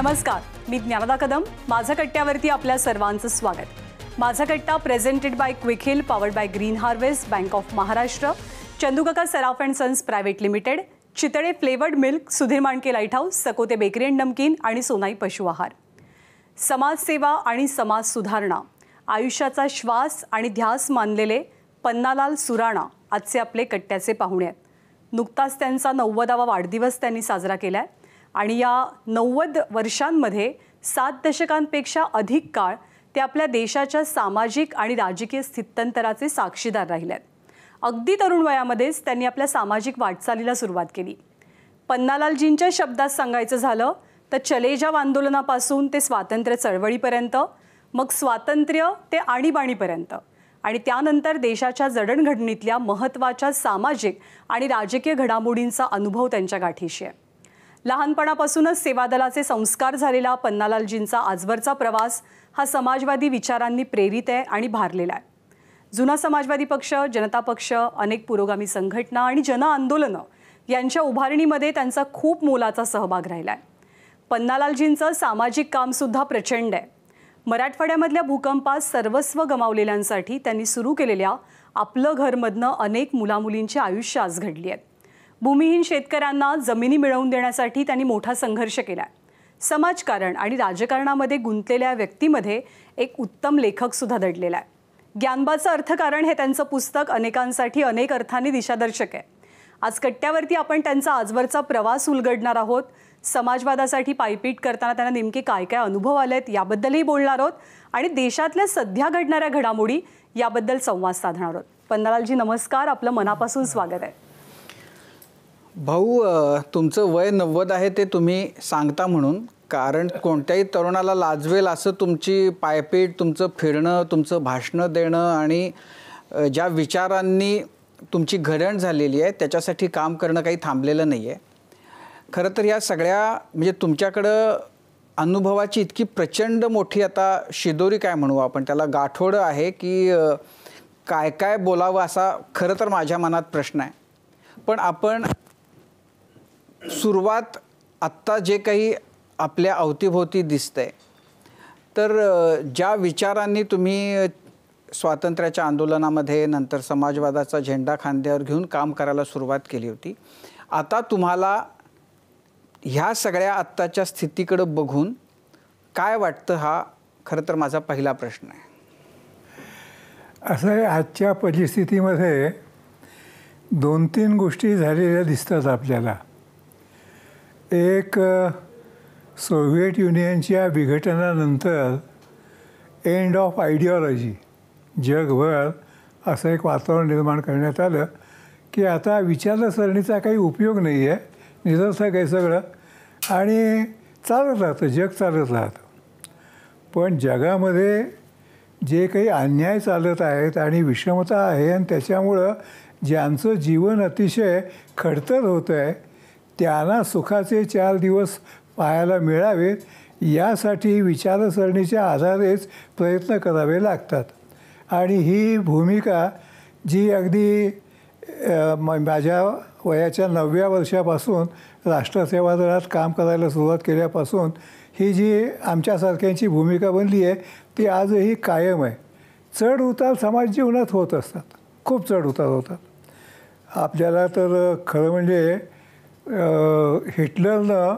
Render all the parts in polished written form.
नमस्कार, मी ज्ञानदा कदम. माझा कट्ट्यावरती आपल्या सर्वांचं स्वागत. Majha Katta presented by Quick Heal, powered by Green Harvest, Bank of Maharashtra, Chandukaka Saraf and sons private limited, Chitale flavoured milk, Sudhir Mandke light house, Sakote bakery and namkeen आणि सोनाई पशु आहार. समाजसेवा आणि समाज सुधारणा आयुष्याचा श्वास आणि ध्यास मानलेले पन्नालाल सुराणा आजचे आपले कट्ट्याचे पाहुणे आहेत. नुकताच त्यांचा 90वा वाढदिवस त्यांनी साजरा केला आहे आणि या 90 वर्षांमध्ये 7 दशकांपेक्षा अधिक काळ ते आपल्या देशाच्या सामाजिक आणि राजकीय स्थित्यंतराचे साक्षीदार राहिले आहेत. अगदी तरुण वयामध्येच त्यांनी आपल्या सामाजिक वाटचालीला सुरुवात केली. पन्नालालजींच्या शब्दात सांगायचं झालं तर चले जाव आंदोलनापासून ते स्वातंत्र्य चळवळीपर्यंत, मग स्वातंत्र्य ते आणीबाणीपर्यंत आणि त्यानंतर देशाच्या जडणघडणीतल्या महत्त्वाच्या सामाजिक आणि राजकीय घडामोडींचा अनुभव त्यांच्या गाठीशी आहे. लहानपणापासूनच सेवादलाचे संस्कार झालेला पन्नालालजींचा आजवरचा प्रवास हा समाजवादी विचारांनी प्रेरित आहे आणि भारलेला आहे. जुना समाजवादी पक्ष, जनता पक्ष, अनेक पुरोगामी संघटना आणि जन आंदोलनं यांच्या उभारणीमध्ये त्यांचा खूप मोलाचा सहभाग राहिला आहे. पन्नालालजींचं सामाजिक कामसुद्धा प्रचंड आहे. मराठवाड्यामधल्या भूकंपात सर्वस्व गमावलेल्यांसाठी त्यांनी सुरू केलेल्या आपलं घरमधनं अनेक मुलामुलींची आयुष्य आज घडली आहेत. भूमिहीन शेतकऱ्यांना जमिनी मिळवून देण्यासाठी त्यांनी मोठा संघर्ष केला आहे. समाजकारण आणि राजकारणामध्ये गुंतलेल्या व्यक्तीमध्ये एक उत्तम लेखकसुद्धा दडलेला आहे. ज्ञानबाचं अर्थकारण हे त्यांचं पुस्तक अनेकांसाठी अनेक अर्थांनी दिशादर्शक आहे. आज कट्ट्यावरती आपण त्यांचा आजवरचा प्रवास उलगडणार आहोत. समाजवादासाठी पायपीट करताना त्यांना नेमके काय काय अनुभव आलेत याबद्दलही बोलणार आहोत आणि देशातल्या सध्या घडणाऱ्या घडामोडी याबद्दल संवाद साधणार आहोत. पन्नालालजी नमस्कार, आपलं मनापासून स्वागत आहे. भाऊ, तुमचं वय 90 आहे ते तुम्ही सांगता म्हणून, कारण कोणत्याही तरुणाला लाजवेल असं तुमची पायपीट, तुमचं फिरणं, तुमचं भाषणं देणं आणि ज्या विचारांनी तुमची घडण झालेली आहे त्याच्यासाठी काम करणं काही थांबलेलं नाही आहे. खरं तर या सगळ्या म्हणजे तुमच्याकडं अनुभवाची इतकी प्रचंड मोठी आता शिदोरी काय म्हणू आपण त्याला, गाठोडं आहे की काय काय बोलावं असा खरं तर माझ्या मनात प्रश्न आहे. पण आपण सुरुवात आत्ता जे काही आपल्या अवतीभोवती दिसतंय तर ज्या विचारांनी तुम्ही स्वातंत्र्याच्या आंदोलनामध्ये नंतर समाजवादाचा झेंडा खांद्यावर घेऊन काम करायला सुरुवात केली होती, आता तुम्हाला ह्या सगळ्या आत्ताच्या स्थितीकडे बघून काय वाटतं, हा खरं तर माझा पहिला प्रश्न आहे. असं आहे, आजच्या परिस्थितीमध्ये 2-3 गोष्टी झालेल्या दिसतात आपल्याला. एक, सोव्हिएट युनियनच्या विघटनानंतर एंड ऑफ आयडिओलॉजी, जगभर असं एक वातावरण निर्माण करण्यात आलं की आता विचारसरणीचा काही उपयोग नाही आहे, निरर्थक आहे सगळं आणि चालत राहतं, जग चालत राहतं. पण जगामध्ये जे काही अन्याय चालत आहेत आणि विषमता आहे आणि त्याच्यामुळं ज्यांचं जीवन अतिशय खडतर होतं आहे त्यांना सुखाचे 4 दिवस पाहायला मिळावेत यासाठी विचारसरणीच्या आधारेच प्रयत्न करावे लागतात. आणि ही भूमिका जी अगदी माझ्या वयाच्या 9व्या वर्षापासून राष्ट्रसेवा दलात काम करायला सुरुवात केल्यापासून ही जी आमच्यासारख्यांची भूमिका बनली आहे ती आजही कायम आहे. चढ उतार समाज जीवनात होत असतात, खूप चढ उतार होतात. आपल्याला तर खरं म्हणजे हिटलरनं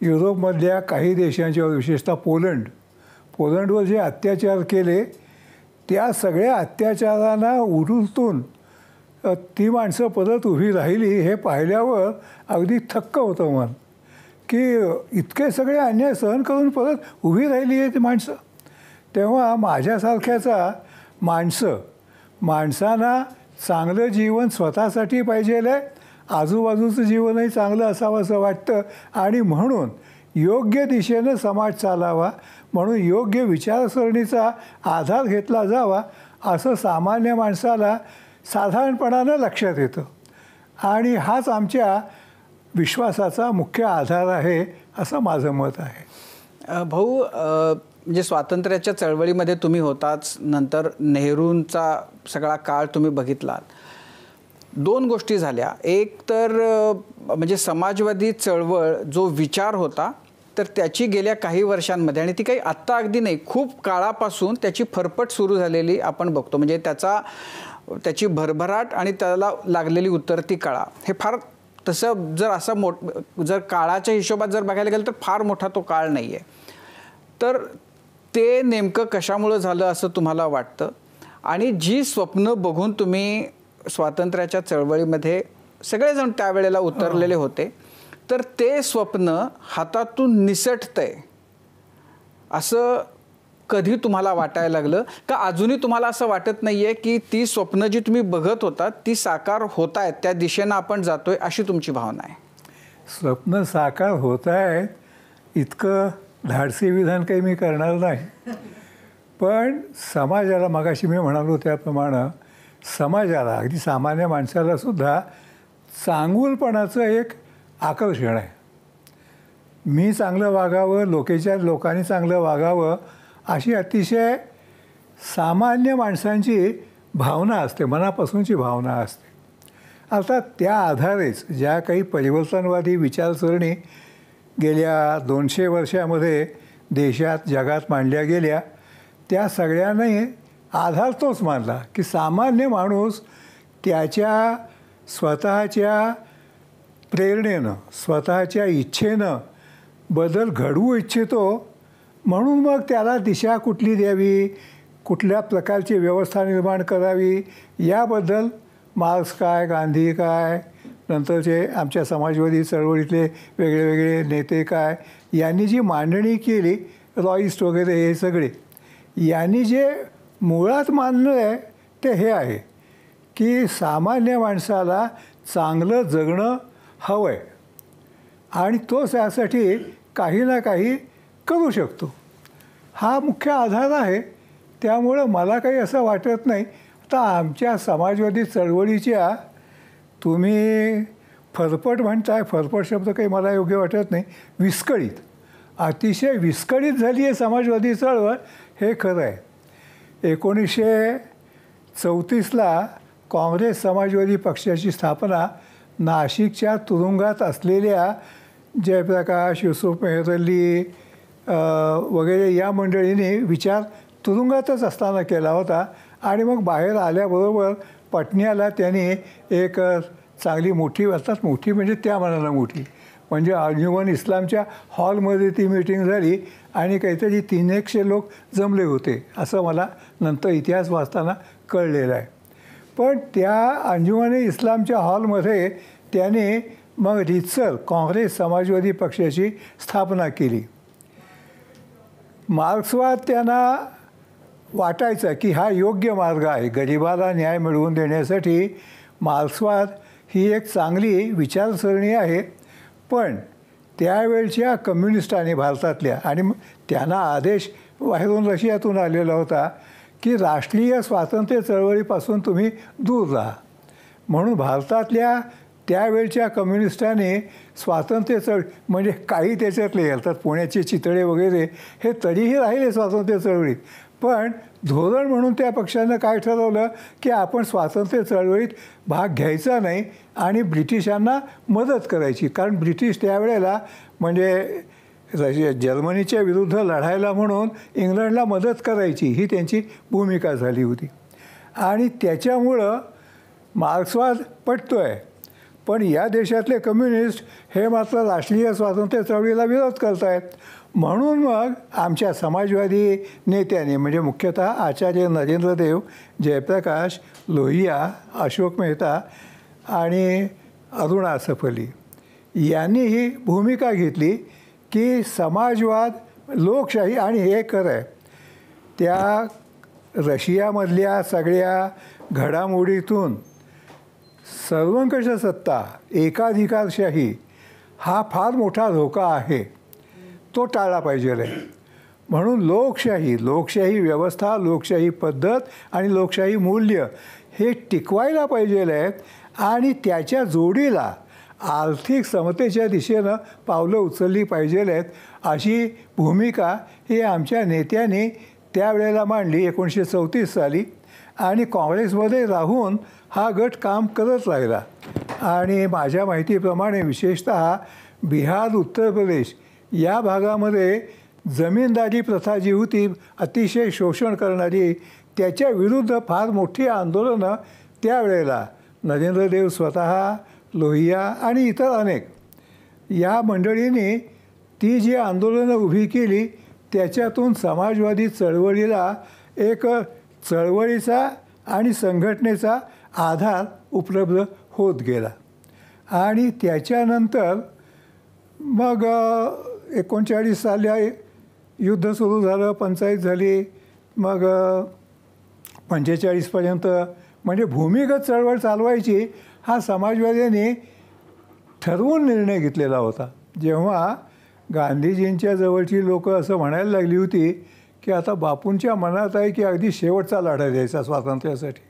युरोपमधल्या काही देशांच्यावर, विशेषतः पोलंडवर जे अत्याचार केले त्या सगळ्या अत्याचारांना उलटून ती माणसं परत उभी राहिली हे पाहिल्यावर अगदी थक्क होतं मन की इतके सगळे अन्याय सहन करून परत उभी राहिली आहे ती माणसं. तेव्हा माझ्यासारख्याचा माणसांना चांगलं जीवन स्वतःसाठी पाहिजेल आहे, आजूबाजूचं जीवनही चांगलं असावं असं वाटतं आणि म्हणून योग्य दिशेनं समाज चालावा, म्हणून योग्य विचारसरणीचा आधार घेतला जावा असं सामान्य माणसाला साधारणपणानं लक्षात येतं आणि हाच आमच्या विश्वासाचा मुख्य आधार आहे असं माझं मत आहे. भाऊ, म्हणजे स्वातंत्र्याच्या चळवळीमध्ये तुम्ही होताच, नंतर नेहरूंचा सगळा काळ तुम्ही बघितलात. 2 गोष्टी झाल्या. एक तर म्हणजे समाजवादी चळवळ जो विचार होता तर त्याची गेल्या काही वर्षांमध्ये, आणि ती काही आत्ता अगदी नाही, खूप काळापासून त्याची फरफट सुरू झालेली आपण बघतो. म्हणजे त्याची भरभराट आणि त्याला लागलेली उतरती कळा हे फार, तसं जर असं जर काळाच्या हिशोबात जर बघायला गेलं तर फार मोठा तो काळ नाही आहे. तर ते नेमकं कशामुळं झालं असं तुम्हाला वाटतं? आणि जी स्वप्न बघून तुम्ही स्वातंत्र्याच्या चळवळीमध्ये सगळेजण त्यावेळेला उतरलेले होते, तर ते स्वप्न हातातून निसटतंय असं कधी तुम्हाला वाटायला लागलं का? अजूनही तुम्हाला असं वाटत नाहीये की ती स्वप्न जी तुम्ही बघत होता ती साकार होत आहेत, त्या दिशेनं आपण जातोय, अशी तुमची भावना आहे? स्वप्न साकार होत आहेत इतकं धाडसी विधान काही मी करणार नाही, पण समाजाला, मगाशी मी म्हणालो त्याप्रमाणे समाजाला, अगदी सामान्य माणसाला सुद्धा चांगुलपणाचं एक आकर्षण आहे. मी चांगलं वागावं, लोकांनी चांगलं वागावं, अशी अतिशय सामान्य माणसांची भावना असते, मनापासूनची भावना असते. आता त्या आधारेच ज्या काही परिवर्तनवादी विचारसरणी गेल्या 200 वर्षामध्ये देशात जगात मांडल्या गेल्या, त्या सगळ्यांनी आधार तोच मानला की सामान्य माणूस त्याच्या स्वतःच्या प्रेरणेनं, स्वतःच्या इच्छेनं बदल घडवू इच्छितो. म्हणून मग त्याला दिशा कुठली द्यावी, कुठल्या प्रकारची व्यवस्था निर्माण करावी, याबद्दल मार्क्स काय, गांधी काय, नंतरचे आमच्या समाजवादी चळवळीतले वेगळे वेगळे नेते काय, यांनी जी मांडणी केली, रॉईस्ट वगैरे हे सगळे, यांनी जे मुळात मानलं आहे ते हे आहे की सामान्य माणसाला चांगलं जगणं हवं आहे आणि तो त्यासाठी काही ना काही करू शकतो. हा मुख्य आधार आहे. त्यामुळं मला काही असं वाटत नाही. आता आमच्या समाजवादी चळवळीच्या, तुम्ही फरफट म्हणताय, फरफट शब्द काही मला योग्य वाटत नाही, विस्कळीत, अतिशय विस्कळीत झाली आहे समाजवादी चळवळ, हे खरं आहे. 1934ला काँग्रेस समाजवादी पक्षाची स्थापना नाशिकच्या तुरुंगात असलेल्या जयप्रकाश, युसुफ मेहरअली वगैरे या मंडळींनी विचार तुरुंगातच असताना केला होता. आणि मग बाहेर आल्याबरोबर पटण्याला त्यांनी एक चांगली मोठी, अर्थात मोठी म्हणजे त्या मनाला मोठी, म्हणजे अंजुमन इस्लामच्या हॉलमध्ये ती मीटिंग झाली आणि काहीतरी 300 लोक जमले होते, असं मला नंतर इतिहास वाचताना कळलेलं आहे. पण त्या अंजुमन इस्लामच्या हॉलमध्ये त्याने मग रीतसर काँग्रेस समाजवादी पक्षाची स्थापना केली. मार्क्सवाद त्यांना वाटायचा की हा योग्य मार्ग आहे, गरिबाला न्याय मिळवून देण्यासाठी मार्क्सवाद ही एक चांगली विचारसरणी आहे. पण त्यावेळच्या कम्युनिस्टांनी भारतातल्या, आणि त्यांना आदेश बाहेरून रशियातून आलेला होता की राष्ट्रीय स्वातंत्र्य चळवळीपासून तुम्ही दूर राहा, म्हणून भारतातल्या त्यावेळच्या कम्युनिस्टांनी स्वातंत्र्य चळवळी, म्हणजे काही त्याच्यातले अर्थात पुण्याचे चितळे वगैरे हे तरीही राहिले स्वातंत्र्य चळवळीत, पण धोरण म्हणून त्या पक्षानं काय ठरवलं की आपण स्वातंत्र्य चळवळीत भाग घ्यायचा नाही आणि ब्रिटिशांना मदत करायची. कारण ब्रिटिश त्यावेळेला म्हणजे जर्मनीच्या विरुद्ध लढायला म्हणून इंग्लंडला मदत करायची, ही त्यांची भूमिका झाली होती. आणि त्याच्यामुळं मार्क्सवाद पटतो आहे. पण या देशातले कम्युनिस्ट हे मात्र राष्ट्रीय स्वातंत्र्य चळवळीला विरोध करत आहेत. म्हणून मग आमच्या समाजवादी नेत्याने, म्हणजे मुख्यतः आचार्य नरेंद्र देव, जयप्रकाश, लोहिया, अशोक मेहता आणि अरुणा सफली यांनी ही भूमिका घेतली की समाजवाद, लोकशाही, आणि हे खरं आहे त्या रशियामधल्या सगळ्या घडामोडीतून सर्वंकष सत्ता, एकाधिकारशाही हा फार मोठा धोका आहे, तो टाळला पाहिजे आहे. म्हणून लोकशाही व्यवस्था, लोकशाही पद्धत आणि लोकशाही मूल्य हे टिकवायला पाहिजे आहेत. आणि त्याच्या जोडीला आर्थिक समतेच्या दिशेनं पावलं उचलली पाहिजे आहेत, अशी भूमिका ही आमच्या नेत्यांनी त्यावेळेला मांडली 1934 साली. आणि काँग्रेसमध्ये राहून हा गट काम करत राहिला. आणि माझ्या माहितीप्रमाणे विशेषतः बिहार, उत्तर प्रदेश या भागामध्ये जमीनदारी प्रथा जी होती अतिशय शोषण करणारी, त्याच्या विरुद्ध फार मोठी आंदोलनं त्यावेळेला नरेंद्रदेव स्वतः, लोहिया आणि इतर अनेक या मंडळींनी ती जी आंदोलनं उभी केली त्याच्यातून समाजवादी चळवळीला एक चळवळीचा आणि संघटनेचा आधार उपलब्ध होत गेला. आणि त्याच्यानंतर मग 39 साली युद्ध सुरू झालं, पंचायत झाली. मग 45पर्यंत म्हणजे भूमिगत चळवळ चालवायची हा समाजवाद्यांनी ठरवून निर्णय घेतलेला होता. जेव्हा गांधीजींच्या जवळची लोक असं म्हणायला लागली होती की आता बापूंच्या मनात आहे की अगदी शेवटचा लढा द्यायचा स्वातंत्र्यासाठी.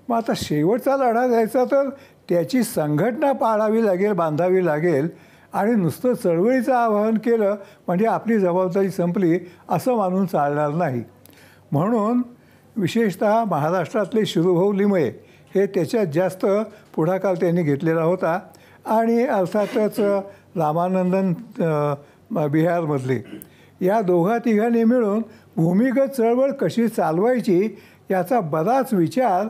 मग आता शेवटचा लढा द्यायचा तर त्याची संघटना पाळावी लागेल, बांधावी लागेल. आणि नुसतं चळवळीचं आवाहन केलं म्हणजे आपली जबाबदारी संपली असं मानून चालणार नाही. म्हणून विशेषतः महाराष्ट्रातले शिरूभाऊ लिमये हे त्याच्यात जास्त पुढाकार त्यांनी घेतलेला होता. आणि अर्थातच रामानंदन बिहारमधले या दोघा तिघांनी मिळून भूमिगत चळवळ कशी चालवायची याचा बराच विचार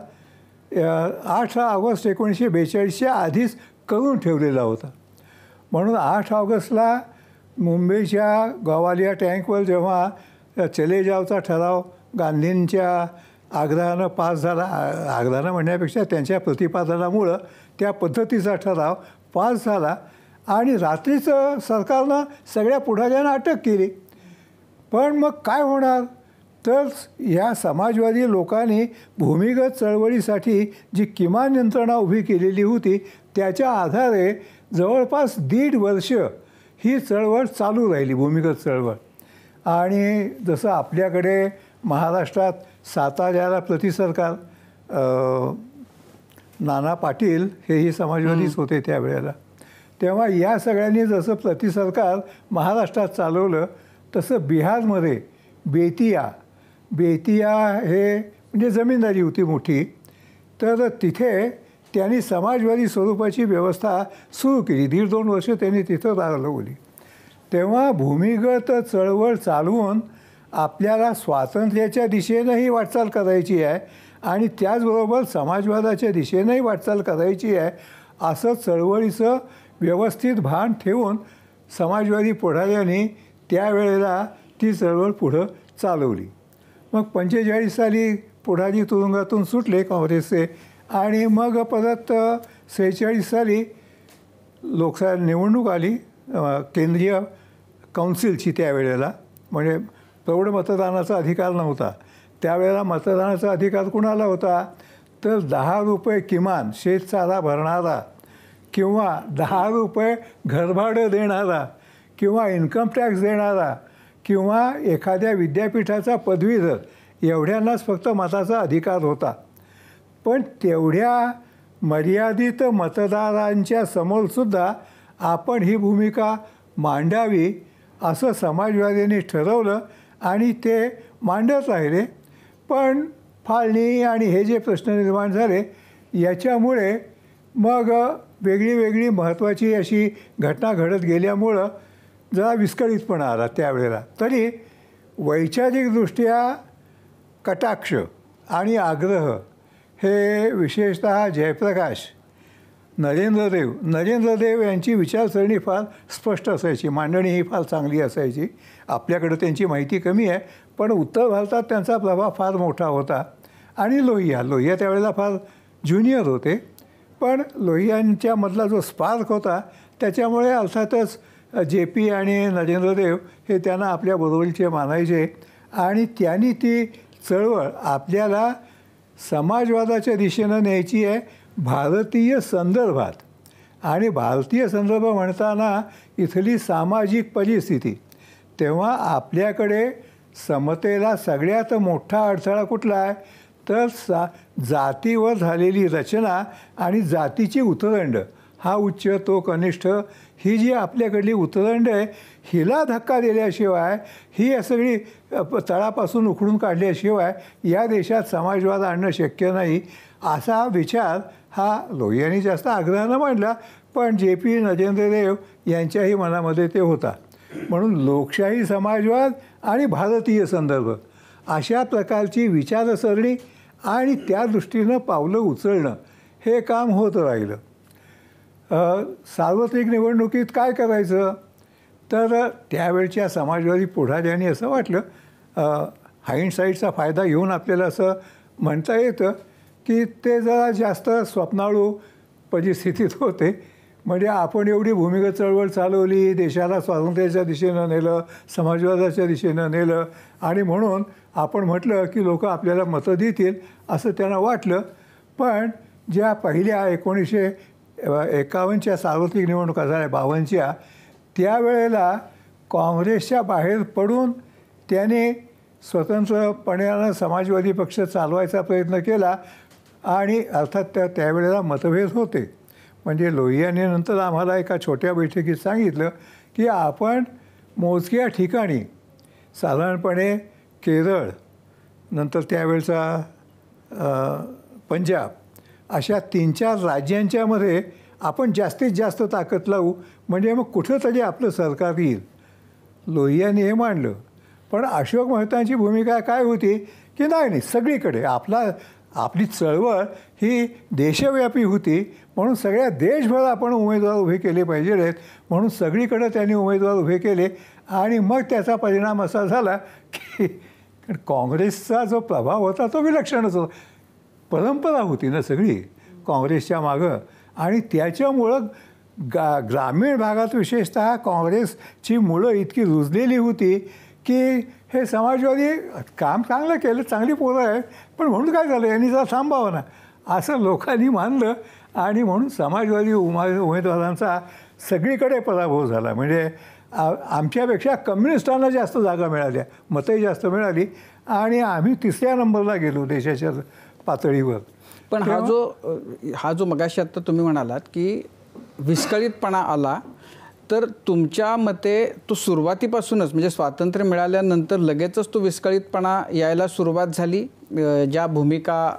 8 ऑगस्ट 1942च्या आधीच करून ठेवलेला होता. म्हणून 8 ऑगस्टला मुंबईच्या गोवालिया टँकवर जेव्हा चले जावचा ठराव गांधींच्या आग्रहानं पास झाला, आग्रहानं म्हणण्यापेक्षा त्यांच्या प्रतिपादनामुळं त्या पद्धतीचा ठराव पास झाला आणि रात्रीचं सरकारनं सगळ्या पुढाऱ्यांना अटक केली. पण मग काय होणार तर या समाजवादी लोकांनी भूमिगत चळवळीसाठी जी किमान यंत्रणा उभी केलेली होती त्याच्या आधारे जवळपास 1.5 वर्ष ही चळवळ चालू राहिली, भूमिगत चळवळ. आणि जसं आपल्याकडे महाराष्ट्रात साताऱ्याला प्रतिसरकार नाना पाटील हेही समाजवादीच होते त्यावेळेला. तेव्हा या सगळ्यांनी जसं प्रतिसरकार महाराष्ट्रात चालवलं तसं बिहारमध्ये बेतिया हे म्हणजे जमीनदारी होती मोठी, तर तिथे त्यांनी समाजवादी स्वरूपाची व्यवस्था सुरू केली. 1.5-2 वर्ष त्यांनी तिथं राबवली. तेव्हा भूमिगत चळवळ चालवून आपल्याला स्वातंत्र्याच्या दिशेनंही वाटचाल करायची आहे आणि त्याचबरोबर समाजवादाच्या दिशेनंही वाटचाल करायची आहे असं चळवळीचं व्यवस्थित भान ठेवून समाजवादी पुढाऱ्यांनी त्यावेळेला ती चळवळ पुढं चालवली. मग 45 साली पुढारी तुरुंगातून सुटले काँग्रेसचे आणि मग परत 46 साली लोकसभा निवडणूक आली केंद्रीय कौन्सिलची. त्यावेळेला म्हणजे प्रौढ मतदानाचा अधिकार नव्हता. त्यावेळेला मतदानाचा अधिकार कुणाला होता तर 10 रुपये किमान शेतसारा भरणारा किंवा 10 रुपये घरभाडं देणारा किंवा इन्कम टॅक्स देणारा किंवा एखाद्या विद्यापीठाचा पदवीधर एवढ्यांनाच फक्त मताचा अधिकार होता. पण तेवढ्या मर्यादित मतदारांच्या समोरसुद्धा आपण ही भूमिका मांडावी असं समाजवाद्यांनी ठरवलं आणि ते मांडत राहिले. पण फाळणी आणि हे जे प्रश्न निर्माण झाले याच्यामुळे मग वेगळी महत्त्वाची अशी घटना घडत गेल्यामुळं जरा विस्कळीतपणा आला त्यावेळेला. तरी वैचारिकदृष्ट्या कटाक्ष आणि आग्रह हे विशेषतः जयप्रकाश, नरेंद्रदेव यांची विचारसरणी फार स्पष्ट असायची, मांडणी ही फार चांगली असायची. आपल्याकडं त्यांची माहिती कमी आहे पण उत्तर भारतात त्यांचा प्रभाव फार मोठा होता. आणि लोहिया त्यावेळेला फार ज्युनियर होते पण लोहियांच्यामधला जो स्पार्क होता त्याच्यामुळे अर्थातच JP आणि नरेंद्रदेव हे त्यांना आपल्या बरोबरीचे मानायचे आणि त्यांनी ती चळवळ आपल्याला समाजवादाच्या दिशेनं न्यायची आहे भारतीय संदर्भात. आणि भारतीय संदर्भ म्हणताना इथली सामाजिक परिस्थिती, तेव्हा आपल्याकडे समतेला सगळ्यात मोठा अडथळा कुठला आहे तर जातीवर झालेली रचना आणि जातीची उतरंड, हा उच्च तो कनिष्ठ, ही जी आपल्याकडली उतरंड आहे हिला धक्का दिल्याशिवाय, ही सगळी तळापासून उखडून काढल्याशिवाय या देशात समाजवाद आणणं शक्य नाही असा विचार हा लोहियांनी जास्त आग्रहानं मांडला. पण JP नरेंद्रदेव यांच्याही मनामध्ये ते होता. म्हणून लोकशाही समाजवाद आणि भारतीय संदर्भ अशा प्रकारची विचारसरणी आणि त्या दृष्टीनं पावलं उचलणं हे काम होत राहिलं. सार्वत्रिक निवडणुकीत काय करायचं, तर त्यावेळच्या समाजवादी पुढाऱ्यांनी असं वाटलं, हाइंडसाईटचा फायदा घेऊन आपल्याला असं म्हणता येतं की ते जरा जास्त स्वप्नाळू परिस्थितीत होते. म्हणजे आपण एवढी भूमिगत चळवळ चालवली, देशाला स्वातंत्र्याच्या दिशेनं नेलं, समाजवादाच्या दिशेनं नेलं, आणि म्हणून आपण म्हटलं की लोक आपल्याला मतं देतील असं त्यांना वाटलं. पण ज्या पहिल्या 1951च्या सार्वत्रिक निवडणुका झाल्या, 52च्या, त्यावेळेला काँग्रेसच्या बाहेर पडून त्याने स्वतंत्रपणानं समाजवादी पक्ष चालवायचा प्रयत्न केला. आणि अर्थात त्यावेळेला मतभेद होते. म्हणजे लोहियांनी नंतर आम्हाला एका छोट्या बैठकीत सांगितलं की आपण मोजक्या ठिकाणी, साधारणपणे केरळ, नंतर त्यावेळचा पंजाब, अशा 3-4 राज्यांच्यामध्ये आपण जास्तीत जास्त ताकद लावू, म्हणजे मग कुठंतरी आपलं सरकार येईल. लोहियांनी हे मांडलं. पण अशोक मेहतांची भूमिका काय होती की नाही, सगळीकडे आपली चळवळ ही देशव्यापी होती, म्हणून सगळ्या देशभर आपण उमेदवार उभे केले पाहिजे आहेत, म्हणून सगळीकडे त्यांनी उमेदवार उभे केले. आणि मग त्याचा परिणाम असा झाला की काँग्रेसचा जो प्रभाव होता तो विलक्षणच होता. परंपरा होती ना सगळी काँग्रेसच्या मागं, आणि त्याच्यामुळं ग्रामीण भागात विशेषतः काँग्रेसची मुळं इतकी रुजलेली होती की हे समाजवादी काम चांगलं केलं, चांगली पोरं आहेत, पण म्हणून काय झालं, यांनी जरा थांबावं ना असं लोकांनी मानलं. आणि म्हणून समाजवादी उमेदवारांचा सगळीकडे पराभव झाला. म्हणजे आमच्यापेक्षा कम्युनिस्टांना जास्त जागा मिळाल्या, मतंही जास्त मिळाली, आणि आम्ही 3ऱ्या नंबरला गेलो देशाच्या पातळीवर. पण हा जो मगाशी आत्ता तुम्ही म्हणालात की विस्कळीतपणा आला, तर तुमच्या मते तो सुरुवातीपासूनच, म्हणजे स्वातंत्र्य मिळाल्यानंतर लगेचच तो विस्कळीतपणा यायला सुरुवात झाली? ज्या भूमिका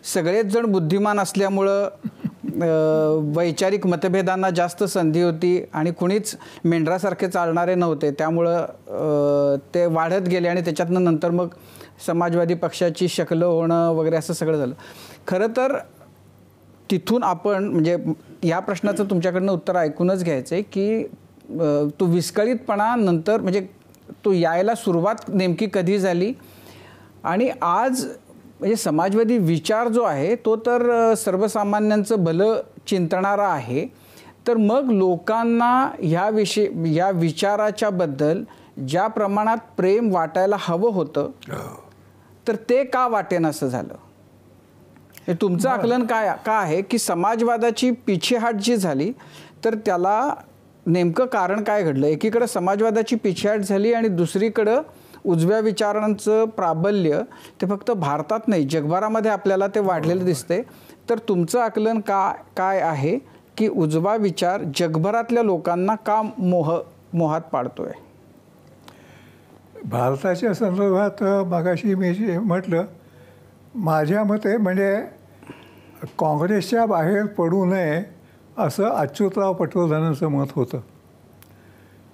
सगळेच जण बुद्धिमान असल्यामुळं वैचारिक मतभेदांना जास्त संधी होती आणि कुणीच मेंढरासारखे चालणारे नव्हते, त्यामुळं ते वाढत गेले आणि त्याच्यातनं नंतर मग समाजवादी पक्षाची शक्ल होणं वगैरे असं सगळं झालं. खरं तर तिथून आपण, म्हणजे या प्रश्नाचं तुमच्याकडनं उत्तर ऐकूनच घ्यायचं आहे की तो विस्कळीतपणा नंतर, म्हणजे तो यायला सुरुवात नेमकी कधी झाली? आणि आज म्हणजे समाजवादी विचार जो आहे तो तर सर्वसामान्यांचं भलं चिंतणारा आहे, तर मग लोकांना या विचाराच्या बद्दल ज्या प्रमाणात प्रेम वाटायला हवं होतं, तर ते का वाटेन असं झालं? हे तुमचं आकलन का आहे की समाजवादाची पिछेहाट जी झाली, तर त्याला नेमकं कारण काय घडलं? एकीकडं समाजवादाची पिछेहाट झाली आणि दुसरीकडं उजव्या विचारांचं प्राबल्य ते फक्त भारतात नाही जगभरामध्ये आपल्याला ते वाढलेलं दिसते. तर तुमचं आकलन काय आहे की उजवा विचार जगभरातल्या लोकांना का मोहात पाडतोय? भारताच्या संदर्भात मगाशी मी जे म्हटलं, माझ्या मते म्हणजे काँग्रेसच्या बाहेर पडू नये असं अच्युतराव पटवर्धनांचं मत होतं.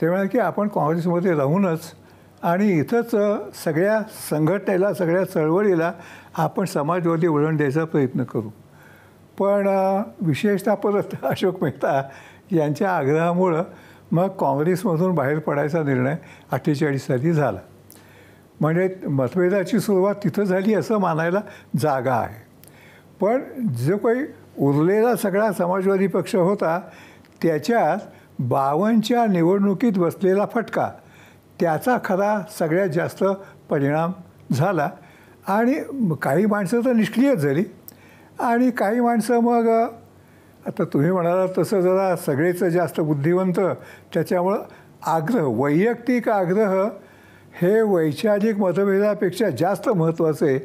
ते म्हणाले की आपण काँग्रेसमध्ये राहूनच आणि इथंच सगळ्या संघटनेला, सगळ्या चळवळीला आपण समाजवादी वळण द्यायचा प्रयत्न करू. पण विशेषतः परत अशोक मेहता यांच्या आग्रहामुळं मग काँग्रेसमधून बाहेर पडायचा निर्णय 48 साली झाला. म्हणजे मतभेदाची सुरुवात तिथं झाली असं मानायला जागा आहे. पण जो काही उरलेला सगळा समाजवादी पक्ष होता त्याच्यात 52च्या निवडणुकीत बसलेला फटका, त्याचा खरा सगळ्यात जास्त परिणाम झाला. आणि काही माणसं तर निष्क्रियच झाली आणि काही माणसं मग आता तुम्ही म्हणाला तसं जरा सगळेच जास्त बुद्धिवंत, त्याच्यामुळं वैयक्तिक आग्रह हे वैचारिक मतभेदापेक्षा जास्त महत्त्वाचं आहे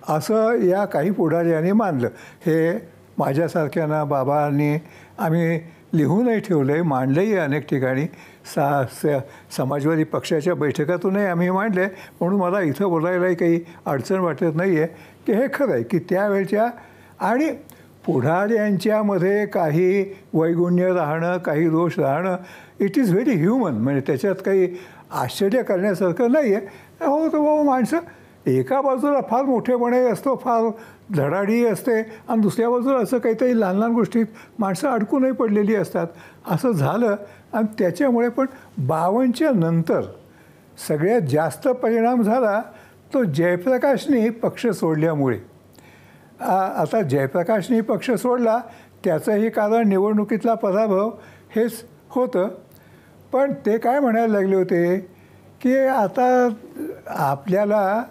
असं या काही पुढाऱ्यांनी मानलं. हे माझ्यासारख्यांना बाबांनी आम्ही लिहूनही ठेवलं आहे, मांडलंही अनेक ठिकाणी, समाजवादी पक्षाच्या बैठकातूनही आम्ही मांडले. म्हणून मला इथं बोलायलाही काही अडचण वाटत नाही आहे की हे खरं आहे की त्यावेळच्या आणि पुढाऱ्यांच्यामध्ये काही वैगुण्य राहणं, काही दोष राहणं, इट इज व्हेरी ह्युमन. म्हणजे त्याच्यात काही आश्चर्य करण्यासारखं नाही आहे. हो तर बाबा माणसं एका बाजूला फार मोठेपणे असतो, फार धडाडी असते, आणि दुसऱ्या बाजूला असं काहीतरी लहान लहान गोष्टीत माणसं अडकूनही पडलेली असतात. असं झालं आणि त्याच्यामुळे पण 52च्या नंतर सगळ्यात जास्त परिणाम झाला तो जयप्रकाशनी पक्ष सोडल्यामुळे. आता जयप्रकाशनी पक्ष सोडला त्याचंही कारण निवडणुकीतला पराभव हेच होतं. पण ते काय म्हणायला लागले होते की आता आपल्याला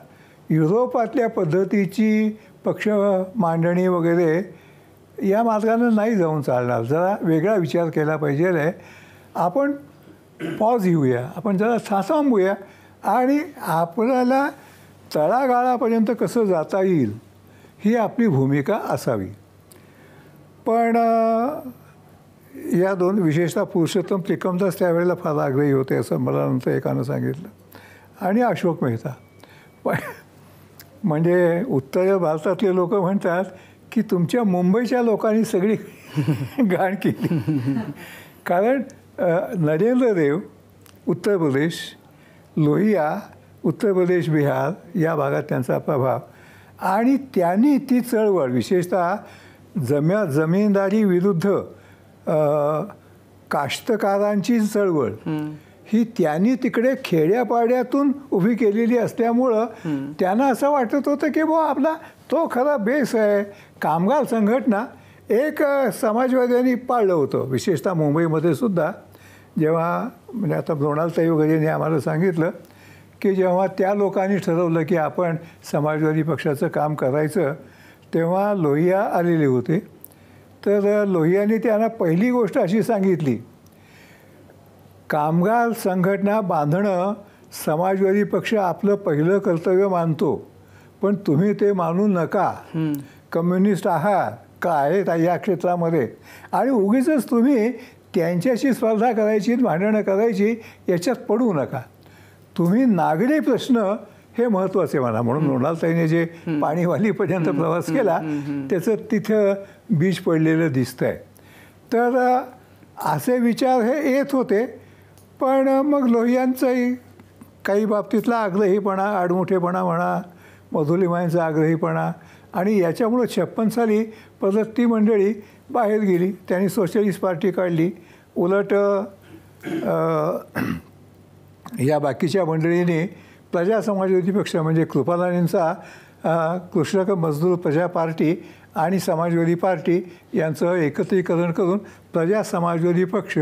युरोपातल्या पद्धतीची पक्ष मांडणी वगैरे या मार्गानं नाही जाऊन चालणार, जरा वेगळा विचार केला पाहिजे आहे. आपण पॉज घेऊया, आपण जरा थांबूया आणि आपल्याला तळागाळापर्यंत कसं जाता येईल ही आपली भूमिका असावी. पण या दोन विशेषतः पुरुषोत्तम त्रिकमदास त्यावेळेला फार आग्रही होते असं मला नंतर एकानं सांगितलं, आणि अशोक मेहता. पण म्हणजे उत्तर भारतातले लोक म्हणतात की तुमच्या मुंबईच्या लोकांनी सगळी घाण केली. कारण नरेंद्र देव उत्तर प्रदेश, लोहिया उत्तर प्रदेश बिहार या भागात त्यांचा प्रभाव, आणि त्यांनी ती चळवळ विशेषतः जमीनदारी विरुद्ध काष्टकारांची चळवळ ही त्यांनी तिकडे खेड्यापाड्यातून उभी केलेली असल्यामुळं त्यांना असं वाटत होतं की बुवा आपला तो खरा बेस आहे. कामगार संघटना एक समाजवाद्यांनी पाळलं होतं, विशेषतः मुंबईमध्ये सुद्धा. जेव्हा म्हणजे आता मृणालताई वगैरेने आम्हाला सांगितलं की जेव्हा त्या लोकांनी ठरवलं की आपण समाजवादी पक्षाचं काम करायचं, तेव्हा लोहिया आलेले होते. तर लोहियाने त्यांना पहिली गोष्ट अशी सांगितली, कामगार संघटना बांधणं समाजवादी पक्ष आपलं पहिलं कर्तव्य मानतो, पण तुम्ही ते मानू नका. कम्युनिस्ट आहात का आहेत या क्षेत्रामध्ये, आणि उगीचच तुम्ही त्यांच्याशी स्पर्धा करायची, भांडणं करायची याच्यात पडू नका. तुम्ही नागरी प्रश्न हे महत्त्वाचे म्हणा. म्हणून मृणालताईने जे पाणीवालीपर्यंत प्रवास केला त्याचं तिथं बीज पडलेलं दिसतं आहे. तर असे विचार हे येत होते. पण मग लोहियांचाही काही बाबतीतला आग्रहीपणा, आडमुठेपणा म्हणा, मधुलिमाईंचा आग्रहीपणा, आणि याच्यामुळं 56 साली परत ती मंडळी बाहेर गेली. त्यांनी सोशलिस्ट पार्टी काढली. उलट या बाकीच्या मंडळींनी प्रजा समाजवादी पक्ष म्हणजे कृपालानींचा कृष्णक मजदूर प्रजा पार्टी आणि समाजवादी पार्टी यांचं एकत्रीकरण करून प्रजा समाजवादी पक्ष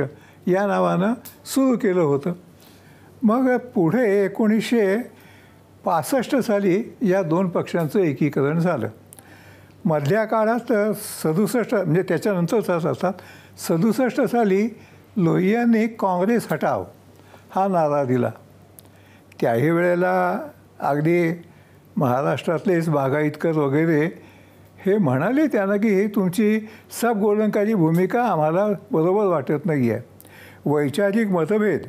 या नावानं सुरू केलं होतं. मग पुढे 1965 साली या दोन पक्षांचं एकीकरण झालं. मधल्या काळात 67 म्हणजे त्याच्यानंतरचाच असतात 67 साली लोहियांनी काँग्रेस हटाव हा नारा दिला. त्याही वेळेला अगदी महाराष्ट्रातलेच बागायतकर वगैरे हे म्हणाले त्यांना की ही तुमची सबगोलंकारी भूमिका आम्हाला बरोबर वाटत नाही आहे. वैचारिक मतभेद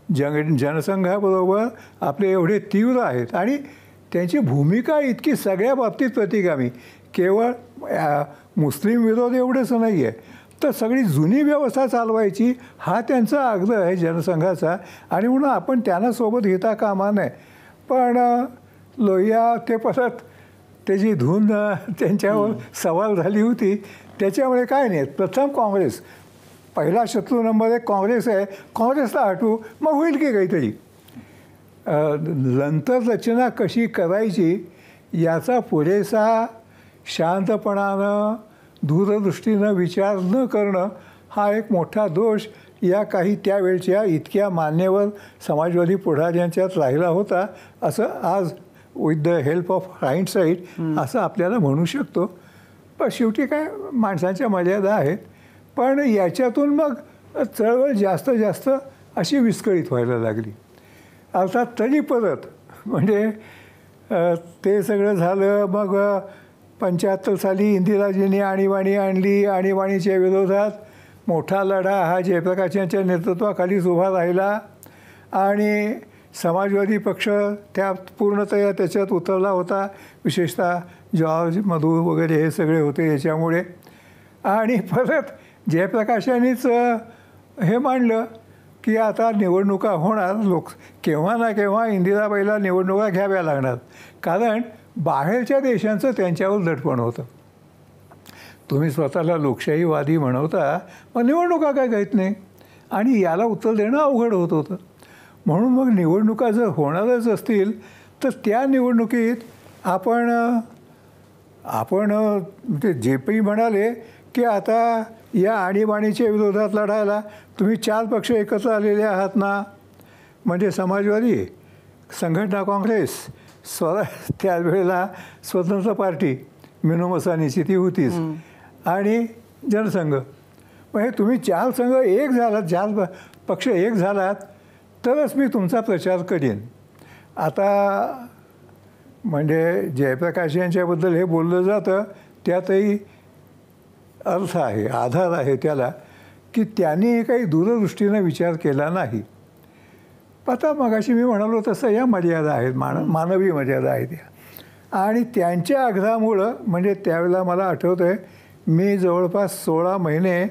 जनसंघाबरोबर आपले एवढे तीव्र आहेत आणि त्यांची भूमिका इतकी सगळ्या बाबतीत प्रतिगामी, केवळ मुस्लिम विरोध एवढंच नाही आहे, तर सगळी जुनी व्यवस्था चालवायची हा त्यांचा आग्रह आहे जनसंघाचा, आणि म्हणून आपण त्यांना सोबत घेता कामा नये. पण लोहिया ते परत त्याची धून त्यांच्यावर सवाल झाली होती. त्याच्यामुळे काय नाही, प्रथम काँग्रेस, पहिला शत्रू नंबर 1 काँग्रेस आहे, काँग्रेसला हटवू मग होईल की काहीतरी. नंतर रचना कशी करायची याचा पुरेसा शांतपणानं दूरदृष्टीनं विचार न करणं हा एक मोठा दोष या काही त्यावेळच्या इतक्या मान्यवर समाजवादी पुढाऱ्यांच्यात राहिला होता, असं आज with the help of hindsight असं आपल्याला म्हणू शकतो. पण शेवटी काय माणसांच्या मर्यादा आहेत. पण याच्यातून मग चळवळ जास्त अशी विस्कळीत व्हायला लागली. अर्थात तरी परत म्हणजे ते सगळं झालं. मग 75 साली इंदिराजींनी आणीबाणी आणली. आणीबाणीच्या विरोधात मोठा लढा हा जयप्रकाश यांच्या नेतृत्वाखालीच उभा राहिला आणि समाजवादी पक्ष त्या पूर्णतया त्याच्यात उतरला होता. विशेषतः जॉर्ज मधू वगैरे हे सगळे होते याच्यामुळे. आणि परत जयप्रकाशांनीच हे मांडलं की आता निवडणुका होणार, केव्हा ना केव्हा इंदिराबाईला निवडणुका घ्याव्या लागणार, कारण बाहेरच्या देशांचं त्यांच्यावर दडपण होतं. तुम्ही स्वतःला लोकशाहीवादी म्हणवता, मग निवडणुका काय घेत नाही, आणि याला उत्तर देणं अवघड होत होतं. म्हणून मग निवडणुका जर होणारच असतील तर त्या निवडणुकीत आपण ते जे पी म्हणाले की आता या आणीबाणीच्या विरोधात लढायला तुम्ही 4 पक्ष एकत्र आलेले आहात ना, म्हणजे समाजवादी, संघटना काँग्रेस, त्यावेळेला स्वतंत्र पार्टी मिनू मसानीची ती होतीच, आणि जनसंघ. मग हे तुम्ही 4 संघ एक झालात, 4 पक्ष एक झालात तरच मी तुमचा प्रचार करीन. आता म्हणजे जयप्रकाश यांच्याबद्दल हे बोललं जातं, त्यातही अर्थ आहे, आधार आहे त्याला, की त्यांनी काही दूरदृष्टीनं विचार केला नाही. आता मगाशी मी म्हणालो तसं या मर्यादा आहेत, मानवी मर्यादा आहेत या, आणि त्यांच्या आग्रहामुळं म्हणजे त्यावेळेला मला आठवतं आहे मी जवळपास 16 महिने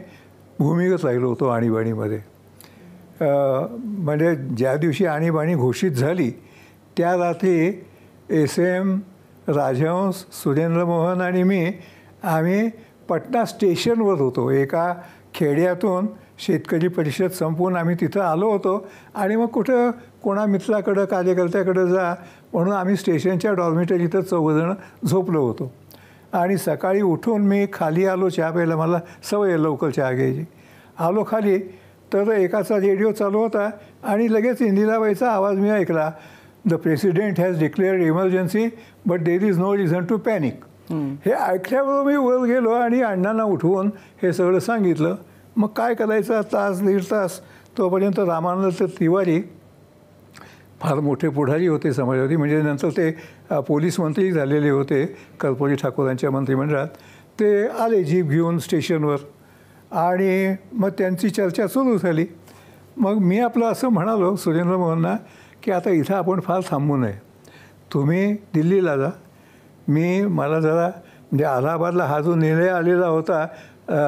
भूमिगत राहिलो होतो आणीबाणीमध्ये. म्हणजे ज्या दिवशी आणीबाणी घोषित झाली त्या रात्री SM, राजहंस, सुरेंद्र मोहन आणि आम्ही पटना स्टेशनवर होतो. एका खेड्यातून शेतकरी परिषद संपवून आम्ही तिथं आलो होतो, आणि मग कुठं कोणा मित्राकडं कार्यकर्त्याकडं जा म्हणून आम्ही स्टेशनच्या डॉर्मिटरीतच 4 जण झोपलो होतो. आणि सकाळी उठून मी खाली आलो चहा प्यायला, मला सवय लवकर चहा घ्यायची. आलो खाली तर एकाचा रेडिओ चालू होता आणि लगेच इंदिराबाईचा आवाज मी ऐकला, the president has declared emergency but there is no reason to panic. हे ऐकल्याबरोबर मी वर गेलो आणि अण्णांना उठवून हे सगळं सांगितलं. मग काय करायचं, तास 1.5 तास तोपर्यंत रामानंद तिवारी फार मोठे पुढारी होते समाजवादी, म्हणजे नंतर ते पोलीस मंत्री झालेले होते कर्पूरी ठाकूरांच्या मंत्रिमंडळात, ते आले जीप घेऊन स्टेशनवर, आणि मग त्यांची चर्चा सुरू झाली. मग मी आपलं असं म्हणालो सुरेंद्र मोहनना की आता इथं आपण फार थांबू नये, तुम्ही दिल्लीला जा, मला जरा म्हणजे अलाहाबादला हा जो निर्णय आलेला होता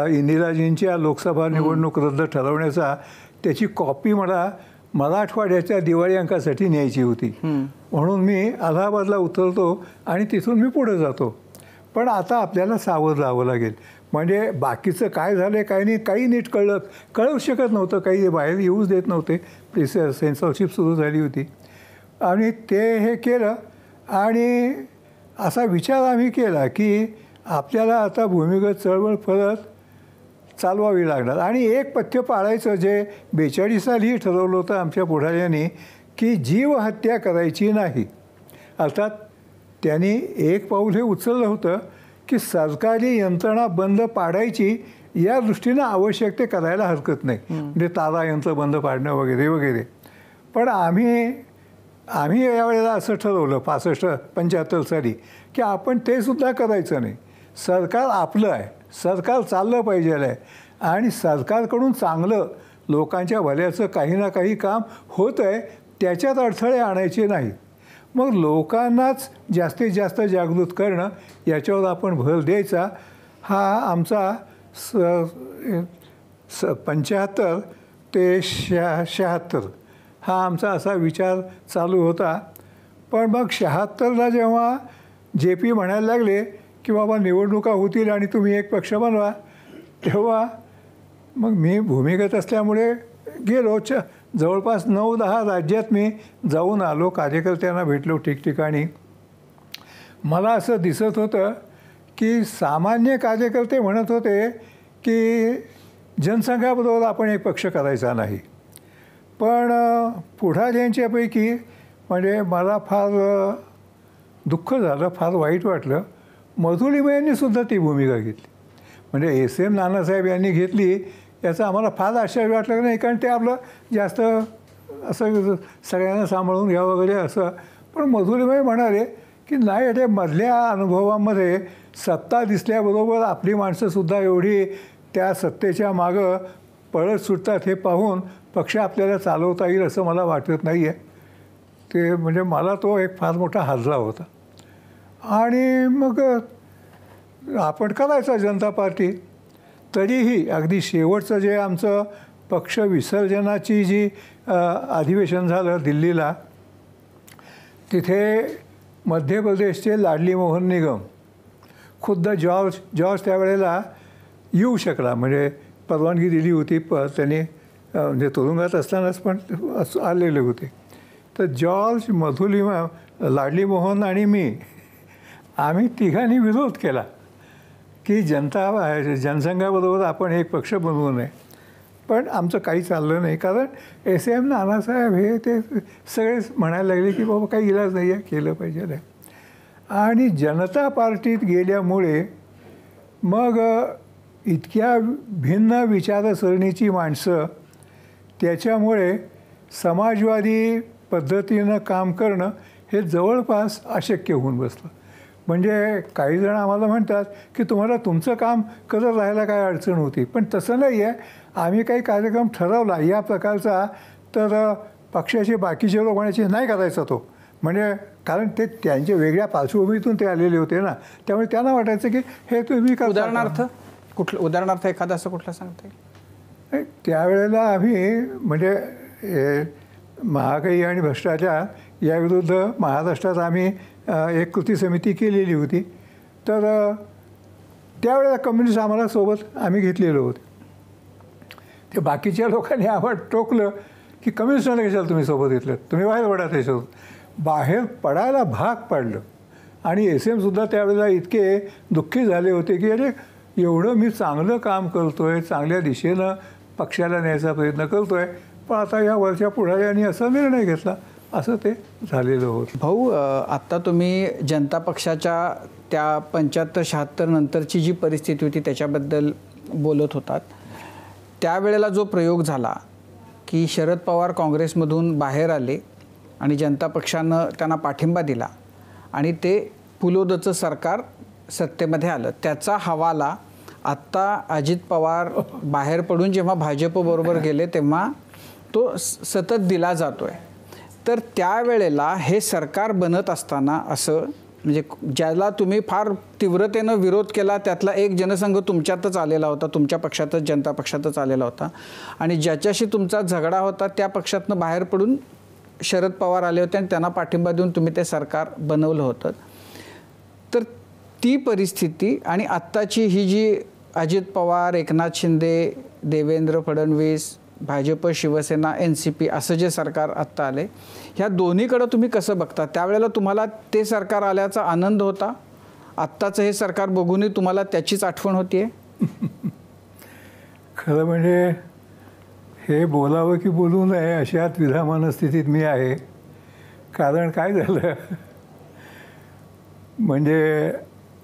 इंदिराजींच्या लोकसभा निवडणूक रद्द ठरवण्याचा, त्याची कॉपी मला मराठवाड्याच्या दिवाळी अंकासाठी न्यायची होती, म्हणून मी अलाहाबादला उतरतो आणि तिथून मी पुढे जातो. पण आता आपल्याला सावध राहावं लागेल, म्हणजे बाकीचं काय झालं काय नाही काही नीट कळू शकत नव्हतं, काही बाहेर येऊच देत नव्हते, सेन्सॉरशिप सुरू झाली होती. आणि ते हे केलं, आणि असा विचार आम्ही केला की आपल्याला आता भूमिगत चळवळ परत चालवावी लागणार, आणि एक पथ्य पाळायचं जे 42 साली ठरवलं होतं आमच्या पुढाऱ्यांनी, की जीवहत्या करायची नाही. अर्थात त्यांनी एक पाऊल हे उचललं होतं की सरकारी यंत्रणा बंद पाडायची, या दृष्टीनं आवश्यक ते करायला हरकत नाही, म्हणजे तारा यंत्र बंद पाडणं वगैरे वगैरे. पण आम्ही यावेळेला असं ठरवलं 65-75 साली की आपण ते सुद्धा करायचं नाही. सरकार आपलं आहे, सरकार चाललं पाहिजे आहे, आणि सरकारकडून चांगलं लोकांच्या भल्याचं काही ना काही काम होत आहे, त्याच्यात अडथळे आणायचे नाही. मग लोकांनाच जास्तीत जास्त जागृत करणं याच्यावर आपण भर द्यायचा, हा आमचा 75 ते 76 हा आमचा असा विचार चालू होता. पण मग 76ला जेव्हा जे पी म्हणायला लागले की बाबा निवडणुका होतील आणि तुम्ही एक पक्ष बनवा, तेव्हा मग मी भूमिगत असल्यामुळे गेलो. जवळपास 9-10 राज्यात मी जाऊन आलो, कार्यकर्त्यांना भेटलो ठिकठिकाणी. मला असं दिसत होतं की सामान्य कार्यकर्ते म्हणत होते की जनसंघाबरोबर आपण एक पक्ष करायचा नाही. पण पुढाऱ्यांच्यापैकी म्हणजे मला फार दुःख झालं, फार वाईट वाटलं, मधुलिमा यांनी सुद्धा ती भूमिका घेतली. म्हणजे SM नानासाहेब यांनी घेतली याचं आम्हाला फार आश्चर्य वाटलं नाही, कारण ते आपलं जास्त असं सगळ्यांना सांभाळून घ्या वगैरे असं. पण मधुलिमा म्हणाले की नाही, अरे मधल्या अनुभवामध्ये सत्ता दिसल्याबरोबर आपली माणसंसुद्धा एवढी त्या सत्तेच्या मागं पळत सुटतात हे पाहून पक्ष आपल्याला चालवता येईल असं मला वाटत नाही आहे. ते म्हणजे मला तो एक फार मोठा हादरा होता. आणि मग आपण करायचा जनता पार्टी. तरीही अगदी शेवटचं जे आमचं पक्ष विसर्जनाची जी अधिवेशन झालं दिल्लीला, तिथे मध्य प्रदेशचे लाडली मोहन निगम खुद्द जॉर्ज त्यावेळेला येऊ शकला, म्हणजे परवानगी दिली होती, त्यांनी म्हणजे तुरुंगात असतानाच पण आलेले होते. तर जॉर्ज, मधुलिमा, लाडली मोहन आणि मी, आम्ही तिघांनी विरोध केला की जनसंघाबरोबर आपण एक पक्ष बनवू नये. पण आमचं काही चाललं नाही, कारण SM नानासाहेब हे ते सगळेच म्हणायला लागले की बाबा काही इलाज नाही आहे, केलं पाहिजे. आणि जनता पार्टीत गेल्यामुळे मग इतक्या भिन्न विचारसरणीची माणसं, त्याच्यामुळे समाजवादी पद्धतीनं काम करणं हे जवळपास अशक्य होऊन बसलं. म्हणजे काही जण आम्हाला म्हणतात की तुम्हाला तुमचं काम करत राहायला काय अडचण होती, पण तसं नाही आहे. आम्ही काही कार्यक्रम ठरवला या प्रकारचा, तर पक्षाचे बाकीचे लोक म्हणायचे नाही करायचा तो, म्हणजे कारण ते त्यांच्या वेगळ्या पार्श्वभूमीतून ते आलेले होते ना, त्यामुळे त्यांना वाटायचं की हे तुम्ही उदाहरणार्थ एखादा असं कुठलं सांगता येईल? त्यावेळेला आम्ही म्हणजे महागाई आणि भ्रष्टाचार याविरुद्ध महाराष्ट्रात आम्ही एक कृती समिती केलेली होती. तर त्यावेळेला कम्युनिस्ट आम्हाला सोबत आम्ही घेतलेलो होतो. ते बाकीच्या लोकांनी आम्हाला टोकलं की कम्युनिस्टांना कशाला तुम्ही सोबत घेतलं, तुम्ही बाहेर पडा. त्याच्यावर बाहेर पडायला भाग पाडलं. आणि SM त्यावेळेला इतके दुःखी झाले होते की अरे एवढं मी चांगलं काम करतो आहे, चांगल्या दिशेनं पक्षाला न्यायचा प्रयत्न करतो आहे, पण आता या वरच्या पुढाऱ्यांनी असा निर्णय घेतला, असं ते झालेलं होतं. भाऊ, आत्ता तुम्ही जनता पक्षाच्या त्या 75-76 नंतरची जी परिस्थिती होती त्याच्याबद्दल बोलत होतात. त्यावेळेला जो प्रयोग झाला की शरद पवार काँग्रेसमधून बाहेर आले आणि जनता पक्षानं त्यांना पाठिंबा दिला आणि ते पुलोदचं सरकार सत्तेमध्ये आलं, त्याचा हवाला आत्ता अजित पवार बाहेर पडून जेव्हा भाजपबरोबर गेले तेव्हा तो सतत दिला जातो आहे. तर त्यावेळेला हे सरकार बनत असताना असं म्हणजे ज्याला तुम्ही फार तीव्रतेनं विरोध केला त्यातला एक जनसंघ तुमच्यातच आलेला होता, तुमच्या पक्षातच, जनता पक्षातच आलेला होता, आणि ज्याच्याशी तुमचा झगडा होता त्या पक्षातनं बाहेर पडून शरद पवार आले होते आणि त्यांना पाठिंबा देऊन तुम्ही ते सरकार बनवलं होतं. तर ती परिस्थिती आणि आत्ताची ही जी अजित पवार, एकनाथ शिंदे, देवेंद्र फडणवीस, भाजप, शिवसेना, NCP असं जे सरकार आत्ता आले, ह्या दोन्हीकडं तुम्ही कसं बघता? त्यावेळेला तुम्हाला ते सरकार आल्याचा आनंद होता, आत्ताचं हे सरकार बघूनही तुम्हाला त्याचीच आठवण होतीये? खरं म्हणजे हे बोलावं की बोलू नये अशा द्विधा मनस्थितीत मी आहे. कारण काय झालं, म्हणजे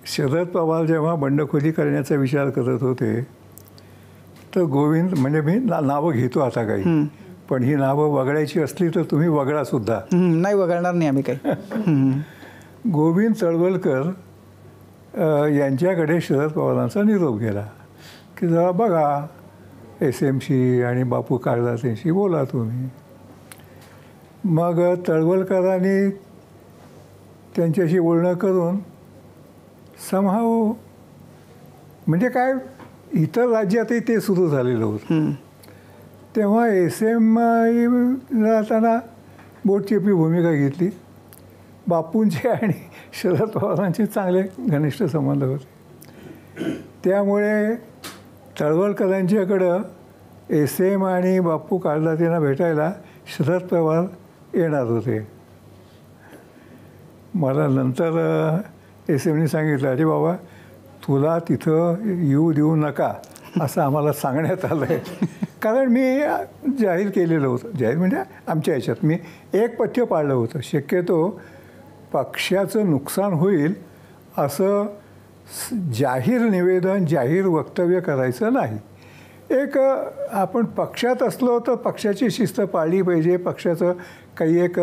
शरद पवार जेव्हा बंडखोरी करण्याचा विचार करत होते, तर गोविंद, म्हणजे मी नावं घेतो आता काही, पण ही नावं वगळायची असली तर तुम्ही वगळा सुद्धा. नाही, वगळणार नाही आम्ही काही. गोविंद तळवलकर यांच्याकडे शरद पवारांचा निरोप गेला की जरा बघा SMशी आणि बापू काळदासेंशी बोला तुम्ही. मग तळवलकरांनी त्यांच्याशी बोलणं करून समहाव, म्हणजे काय, इतर राज्यातही ते सुरू झालेलं होतं. तेव्हा SM राहताना बोटचेपी भूमिका घेतली. बापूंचे आणि शरद पवारांचे चांगले घनिष्ठ संबंध होते, त्यामुळे तळवलकरांच्याकडं SM आणि बापू काळदासेंना भेटायला शरद पवार येणार होते. मला नंतर SMने सांगितलं, अरे बाबा तुला तिथं येऊ देऊ नका असं आम्हाला सांगण्यात आलं आहे. कारण मी जाहीर केलेलं होतं, जाहीर म्हणजे आमच्या ह्याच्यात मी एक पथ्य पाळलं होतं, शक्यतो पक्षाचं नुकसान होईल असं जाहीर निवेदन, जाहीर वक्तव्य करायचं नाही. एक आपण पक्षात असलो तर पक्षाची शिस्त पाळली पाहिजे, पक्षाचं काही एक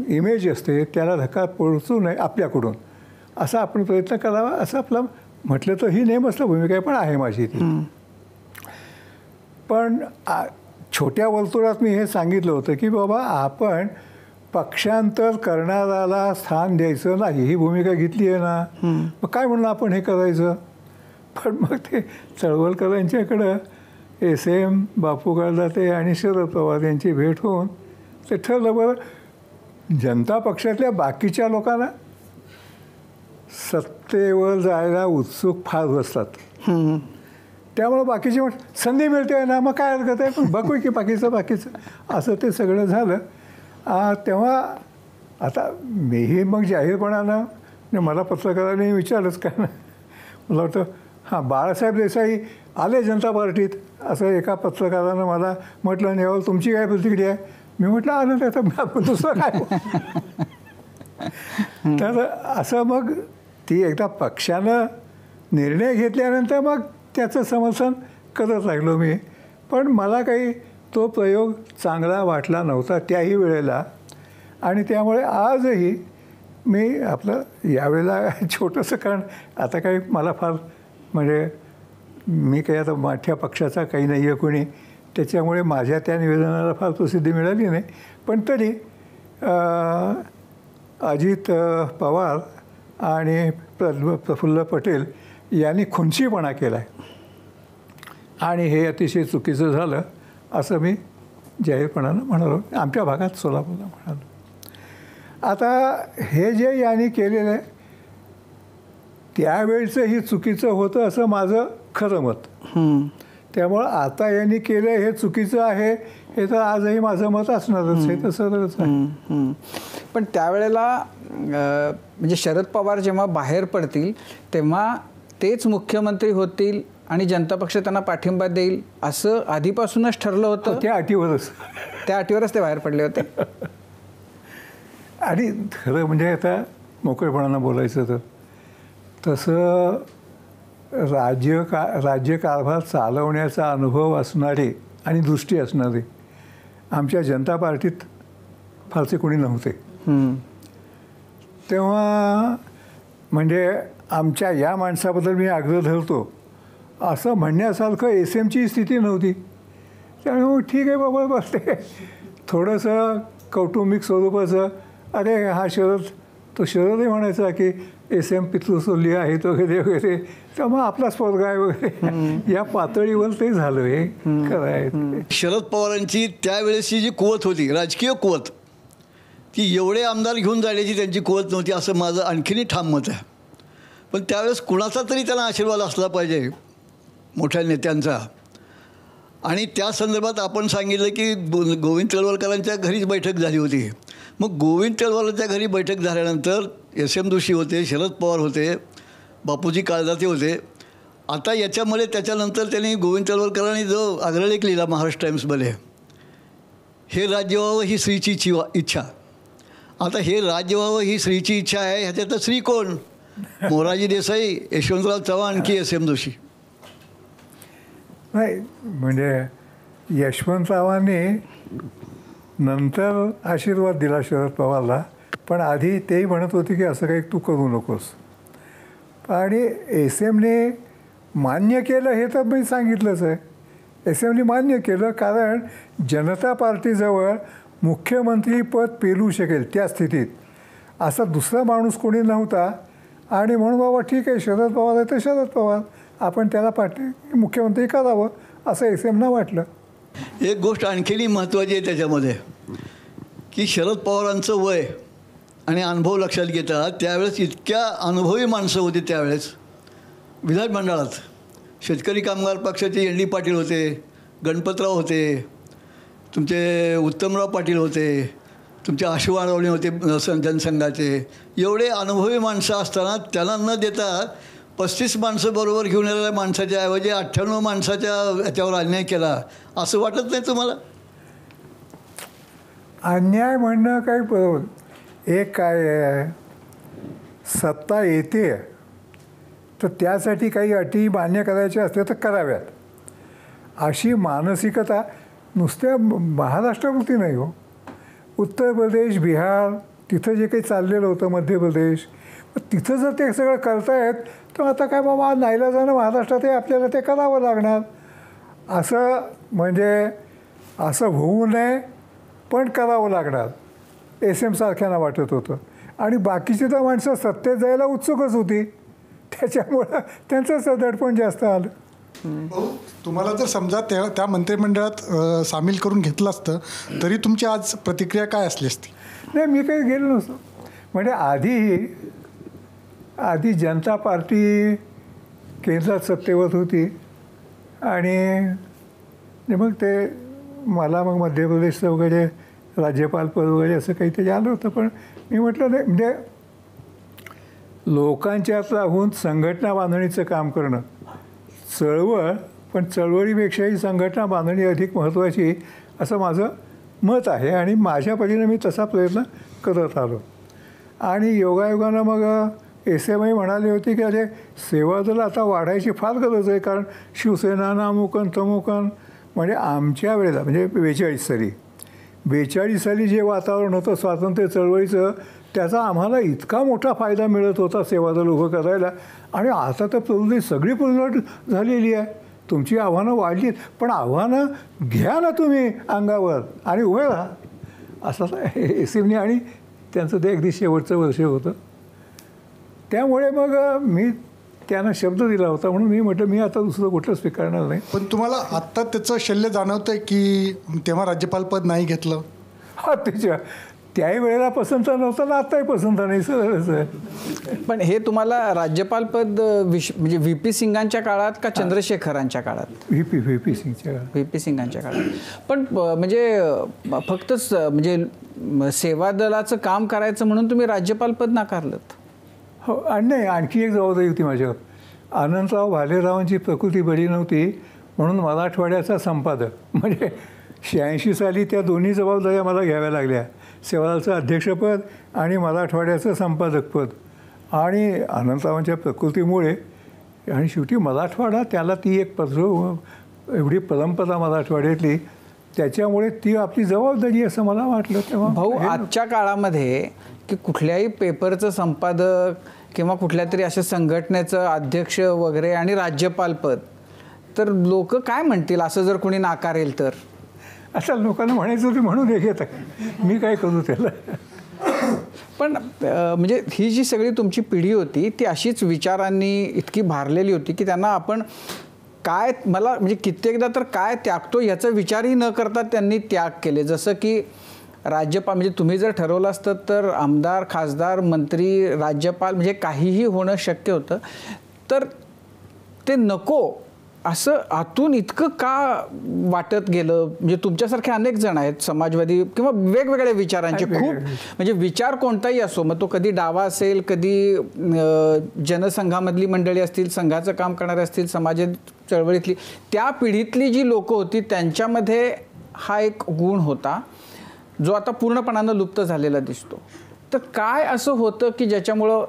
इमेज असते त्याला धक्का पोहोचू नये आपल्याकडून, असा आपण प्रयत्न करावा, असं आपलं म्हटलं तर ही नेमसलं भूमिका पण आहे माझी ती. पण छोट्या वर्तुळात मी हे सांगितलं होतं की बाबा आपण पक्षांतर करणाऱ्याला स्थान द्यायचं नाही, ही भूमिका घेतली आहे ना, मग काय म्हणून आपण हे करायचं. पण मग ते चळवळकरांच्याकडं SM, बापू काळदाते आणि शरद पवार यांची भेट होऊन ते ठरलं, बरं जनता पक्षातल्या बाकीच्या लोकांना सत्तेवर जायला उत्सुक फार असतात. त्यामुळं बाकीचे संधी मिळते ना, मग काय हरकत आहे, पण बघू की बाकीचं असं ते सगळं झालं. तेव्हा आता मीही मग जाहीरपणानं मला पत्रकारांनी विचारलंच काय ना, मला वाटतं बाळासाहेब देसाई आले जनता पार्टीत असं एका पत्रकारानं मला म्हटलं. नेवल तुमची काय प्रतिक्रिया आहे? मी म्हटलं आनंद आहे, तर दुसरं काय. तर असं मग ती एकदा पक्षानं निर्णय घेतल्यानंतर मग त्याचं समर्थन करत लागलो मी. पण मला काही तो प्रयोग चांगला वाटला नव्हता त्याही वेळेला, आणि त्यामुळे आजही मी आपलं यावेळेला छोटंसं, कारण आता काही मला फार म्हणजे मी काही आता मोठ्या पक्षाचा काही नाही आहे कोणी, त्याच्यामुळे माझ्या त्या निवेदनाला फार प्रसिद्धी मिळाली नाही. पण तरी अजित पवार आणि प्रफुल्ल पटेल यांनी खुंचीपणा केला आहे आणि हे अतिशय चुकीचं झालं असं मी जाहीरपणानं म्हणालो, आमच्या भागात सोलापूरला म्हणालो. आता हे जे यांनी केलेलं आहे त्यावेळचं चुकीचं होतं असं माझं खरं मत. त्यामुळं आता यांनी केलं हे चुकीचं आहे हे तर आजही माझं मत असणारच आहे, तसंच आहे. पण त्यावेळेला म्हणजे शरद पवार जेव्हा बाहेर पडतील तेव्हा तेच मुख्यमंत्री होतील आणि जनता पक्ष त्यांना पाठिंबा देईल असं आधीपासूनच ठरलं होतं. त्या अटीवरच ते बाहेर पडले होते. आणि खरं म्हणजे आता मोकळेपणानं बोलायचं तर तसं राज्यकारभार चालवण्याचा अनुभव असणारे आणि दृष्टी असणारे आमच्या जनता पार्टीत फारसे कोणी नव्हते. तेव्हा म्हणजे आमच्या या माणसाबद्दल मी आग्रह धरतो असं म्हणण्यासारखं SMची स्थिती नव्हती. त्यामुळे ठीक आहे बाबा, बस ते थोडंसं कौटुंबिक स्वरूपाचं, अरे हा तो शरदही म्हणायचा की SM पितृसोल्ली आहेत वगैरे वगैरे, तर मग आपलाच पोरगा आहे वगैरे, या पातळीवर ते झालं. हे खरं आहे. शरद पवारांची त्यावेळेसची जी कुवत होती, राजकीय कुवत, ती एवढे आमदार घेऊन जाण्याची त्यांची कुवत नव्हती असं माझं आणखीनही ठाम मत आहे. पण त्यावेळेस कुणाचा तरी त्यांना आशीर्वाद असला पाहिजे मोठ्या नेत्यांचा. आणि त्या संदर्भात आपण सांगितलं की गोविंद तळवलकरांच्या घरीच बैठक झाली होती. मग गोविंद तळवलकरांच्या घरी बैठक झाल्यानंतर SM जोशी होते, शरद पवार होते, बापूजी काळदाते होते. आता याच्यामध्ये त्याच्यानंतर त्यांनी गोविंद तळवलकरांनी जो आग्रहलेख लिहिला महाराष्ट्र टाइम्समध्ये, हे राज्य व्हावं ही स्त्रीची इच्छा. आता हे राज्य व्हावं ही स्त्रीची इच्छा आहे, ह्याच्यात स्त्री कोण? मोरारजी देसाई, यशवंतराव चव्हाण की SM जोशी? नाही म्हणजे यशवंतरावांनी नंतर आशीर्वाद दिला शरद पवारला, पण आधी तेही म्हणत होते की असं काही तू करू नकोस. आणि SMने मान्य केलं हे तर मी सांगितलंच आहे. SMने मान्य केलं कारण जनता पार्टीजवळ मुख्यमंत्रीपद पेलू शकेल त्या स्थितीत असा दुसरा माणूस कोणी नव्हता. आणि म्हणून बाबा ठीक आहे, शरद पवार आहे तर शरद पवार, आपण त्याला मुख्यमंत्री करावं असं SMना वाटलं. एक गोष्ट आणखीनही महत्त्वाची आहे त्याच्यामध्ये की शरद पवारांचं वय आणि अनुभव लक्षात घेता त्यावेळेस इतक्या अनुभवी माणसं होती त्यावेळेस विधानमंडळात. शेतकरी कामगार पक्षाचे ND पाटील होते, गणपतराव होते, तुमचे उत्तमराव पाटील होते, तुमचे आशू आडवणे होते जनसंघाचे. एवढे अनुभवी माणसं असताना त्यांना न देता 35 माणसं बरोबर घेऊन येणाऱ्या माणसाच्या ऐवजी 98 माणसाच्या याच्यावर अन्याय केला असं वाटत नाही तुम्हाला? अन्याय म्हणणं काही बरोबर. एक काय आहे, सत्ता येते तर त्यासाठी काही अटी मान्य करायच्या असल्या तर कराव्यात अशी मानसिकता नुसत्या महाराष्ट्रापुरती नाही हो. उत्तर प्रदेश, बिहार, तिथं जे काही चाललेलं होतं, मध्य प्रदेश, तिथं जर ते सगळं करतायत तर आता काय बाबा नाईलाजानं महाराष्ट्रात आपल्याला ते करावं लागणार. असं म्हणजे असं होऊ नये पण करावं लागणार SM सारख्यांना वाटत होतं. आणि बाकीची तर माणसं सत्तेत जायला उत्सुकच होती, त्याच्यामुळं त्यांचं दडपण जास्त आलं. तुम्हाला जर समजा त्या मंत्रिमंडळात सामील करून घेतलं असतं तरी तुमची आज प्रतिक्रिया काय असली असती? नाही, मी काही गेलो नसतो. म्हणजे आधी जनता पार्टी केंद्रात सत्तेवर होती आणि मग ते मला मग मध्य प्रदेशचं वगैरे राज्यपालपद वगैरे असं काहीतरी आलं होतं. पण मी म्हटलं नाही, म्हणजे लोकांच्यात राहून संघटना बांधणीचं काम करणं चळवळ, पण चळवळीपेक्षाही संघटना बांधणी अधिक महत्त्वाची असं माझं मत आहे आणि माझ्या परीने मी तसा प्रयत्न करत आलो. आणि योगायोगानं मग SMI म्हणाली होती की अरे सेवादल आता वाढायची फार गरज आहे, कारण शिवसेना नामुकन तमुकन. म्हणजे आमच्या वेळेला म्हणजे 42 साली जे वातावरण होतं स्वातंत्र्य चळवळीचं, त्याचा आम्हाला इतका मोठा फायदा मिळत होता सेवादल उभं करायला. आणि आता तर प्रवृत्ती सगळी पुरवठ झालेली आहे. तुमची आव्हानं वाढली, पण आव्हानं घ्या ना तुम्ही अंगावर आणि उभे राहा, असं SMI. आणि त्यांचं ते अगदी शेवटचं वर्ष होतं. त्यामुळे मग मी त्यांना शब्द दिला होता, म्हणून मी म्हटलं मी आता दुसरं कुठलं स्वीकारणार नाही. पण तुम्हाला आत्ता त्याचं शल्य जाणवतंय की तेव्हा राज्यपालपद नाही घेतलं? हा, त्याही वेळेला पसंत नव्हतं ना, आत्ताही पसंत नाही, सरळच आहे. पण हे तुम्हाला राज्यपालपद म्हणजे VP सिंगांच्या काळात का चंद्रशेखरांच्या काळात? VP सिंगच्या काळात. VP सिंगांच्या काळात. पण म्हणजे फक्तच म्हणजे सेवा दलाचं काम करायचं म्हणून तुम्ही राज्यपालपद नाकारलं? हो, आणि नाही, आणखी एक जबाबदारी होती माझ्यावर. अनंतराव भालेरावांची प्रकृती बरी नव्हती म्हणून मराठवाड्याचा संपादक, म्हणजे 86 साली त्या दोन्ही जबाबदाऱ्या मला घ्याव्या लागल्या, सेवादलाचं अध्यक्षपद आणि मराठवाड्याचं संपादकपद. आणि अनंतरावांच्या प्रकृतीमुळे आणि शेवटी मराठवाडा, त्याला ती एक एवढी परंपरा मराठवाड्यातली, त्याच्यामुळे ती आपली जबाबदारी असं मला वाटलं. तेव्हा भाऊ, आजच्या काळामध्ये की कुठल्याही पेपरचं संपादक किंवा कुठल्या तरी अशा संघटनेचं अध्यक्ष वगैरे आणि राज्यपालपद, तर लोक काय म्हणतील असं जर कोणी नाकारेल तर? आता लोकांना म्हणायचं होती म्हणून हे घेत, मी काय करू त्याला. पण म्हणजे ही जी सगळी तुमची पिढी होती ती अशीच विचारांनी इतकी भारलेली होती की त्यांना आपण काय, मला म्हणजे कित्येकदा तर काय त्यागतो याचा विचारही न करता त्यांनी त्याग केले. जसं की राज्यपाल, म्हणजे तुम्ही जर ठरवलं असतं तर आमदार, खासदार, मंत्री, राज्यपाल म्हणजे काहीही होणं शक्य होतं, तर ते नको असं आतून इतकं का वाटत गेलं? म्हणजे तुमच्यासारखे अनेक जण आहेत समाजवादी किंवा वेगवेगळ्या विचारांचे, खूप म्हणजे विचार कोणताही असो, मग तो कधी डावा असेल, कधी जनसंघामधली मंडळी असतील, संघाचं काम करणारे असतील, समाज चळवळीतली, त्या पिढीतली जी लोकं होती त्यांच्यामध्ये हा एक गुण होता जो आता पूर्णपणानं लुप्त झालेला दिसतो. तर काय असं होतं की ज्याच्यामुळं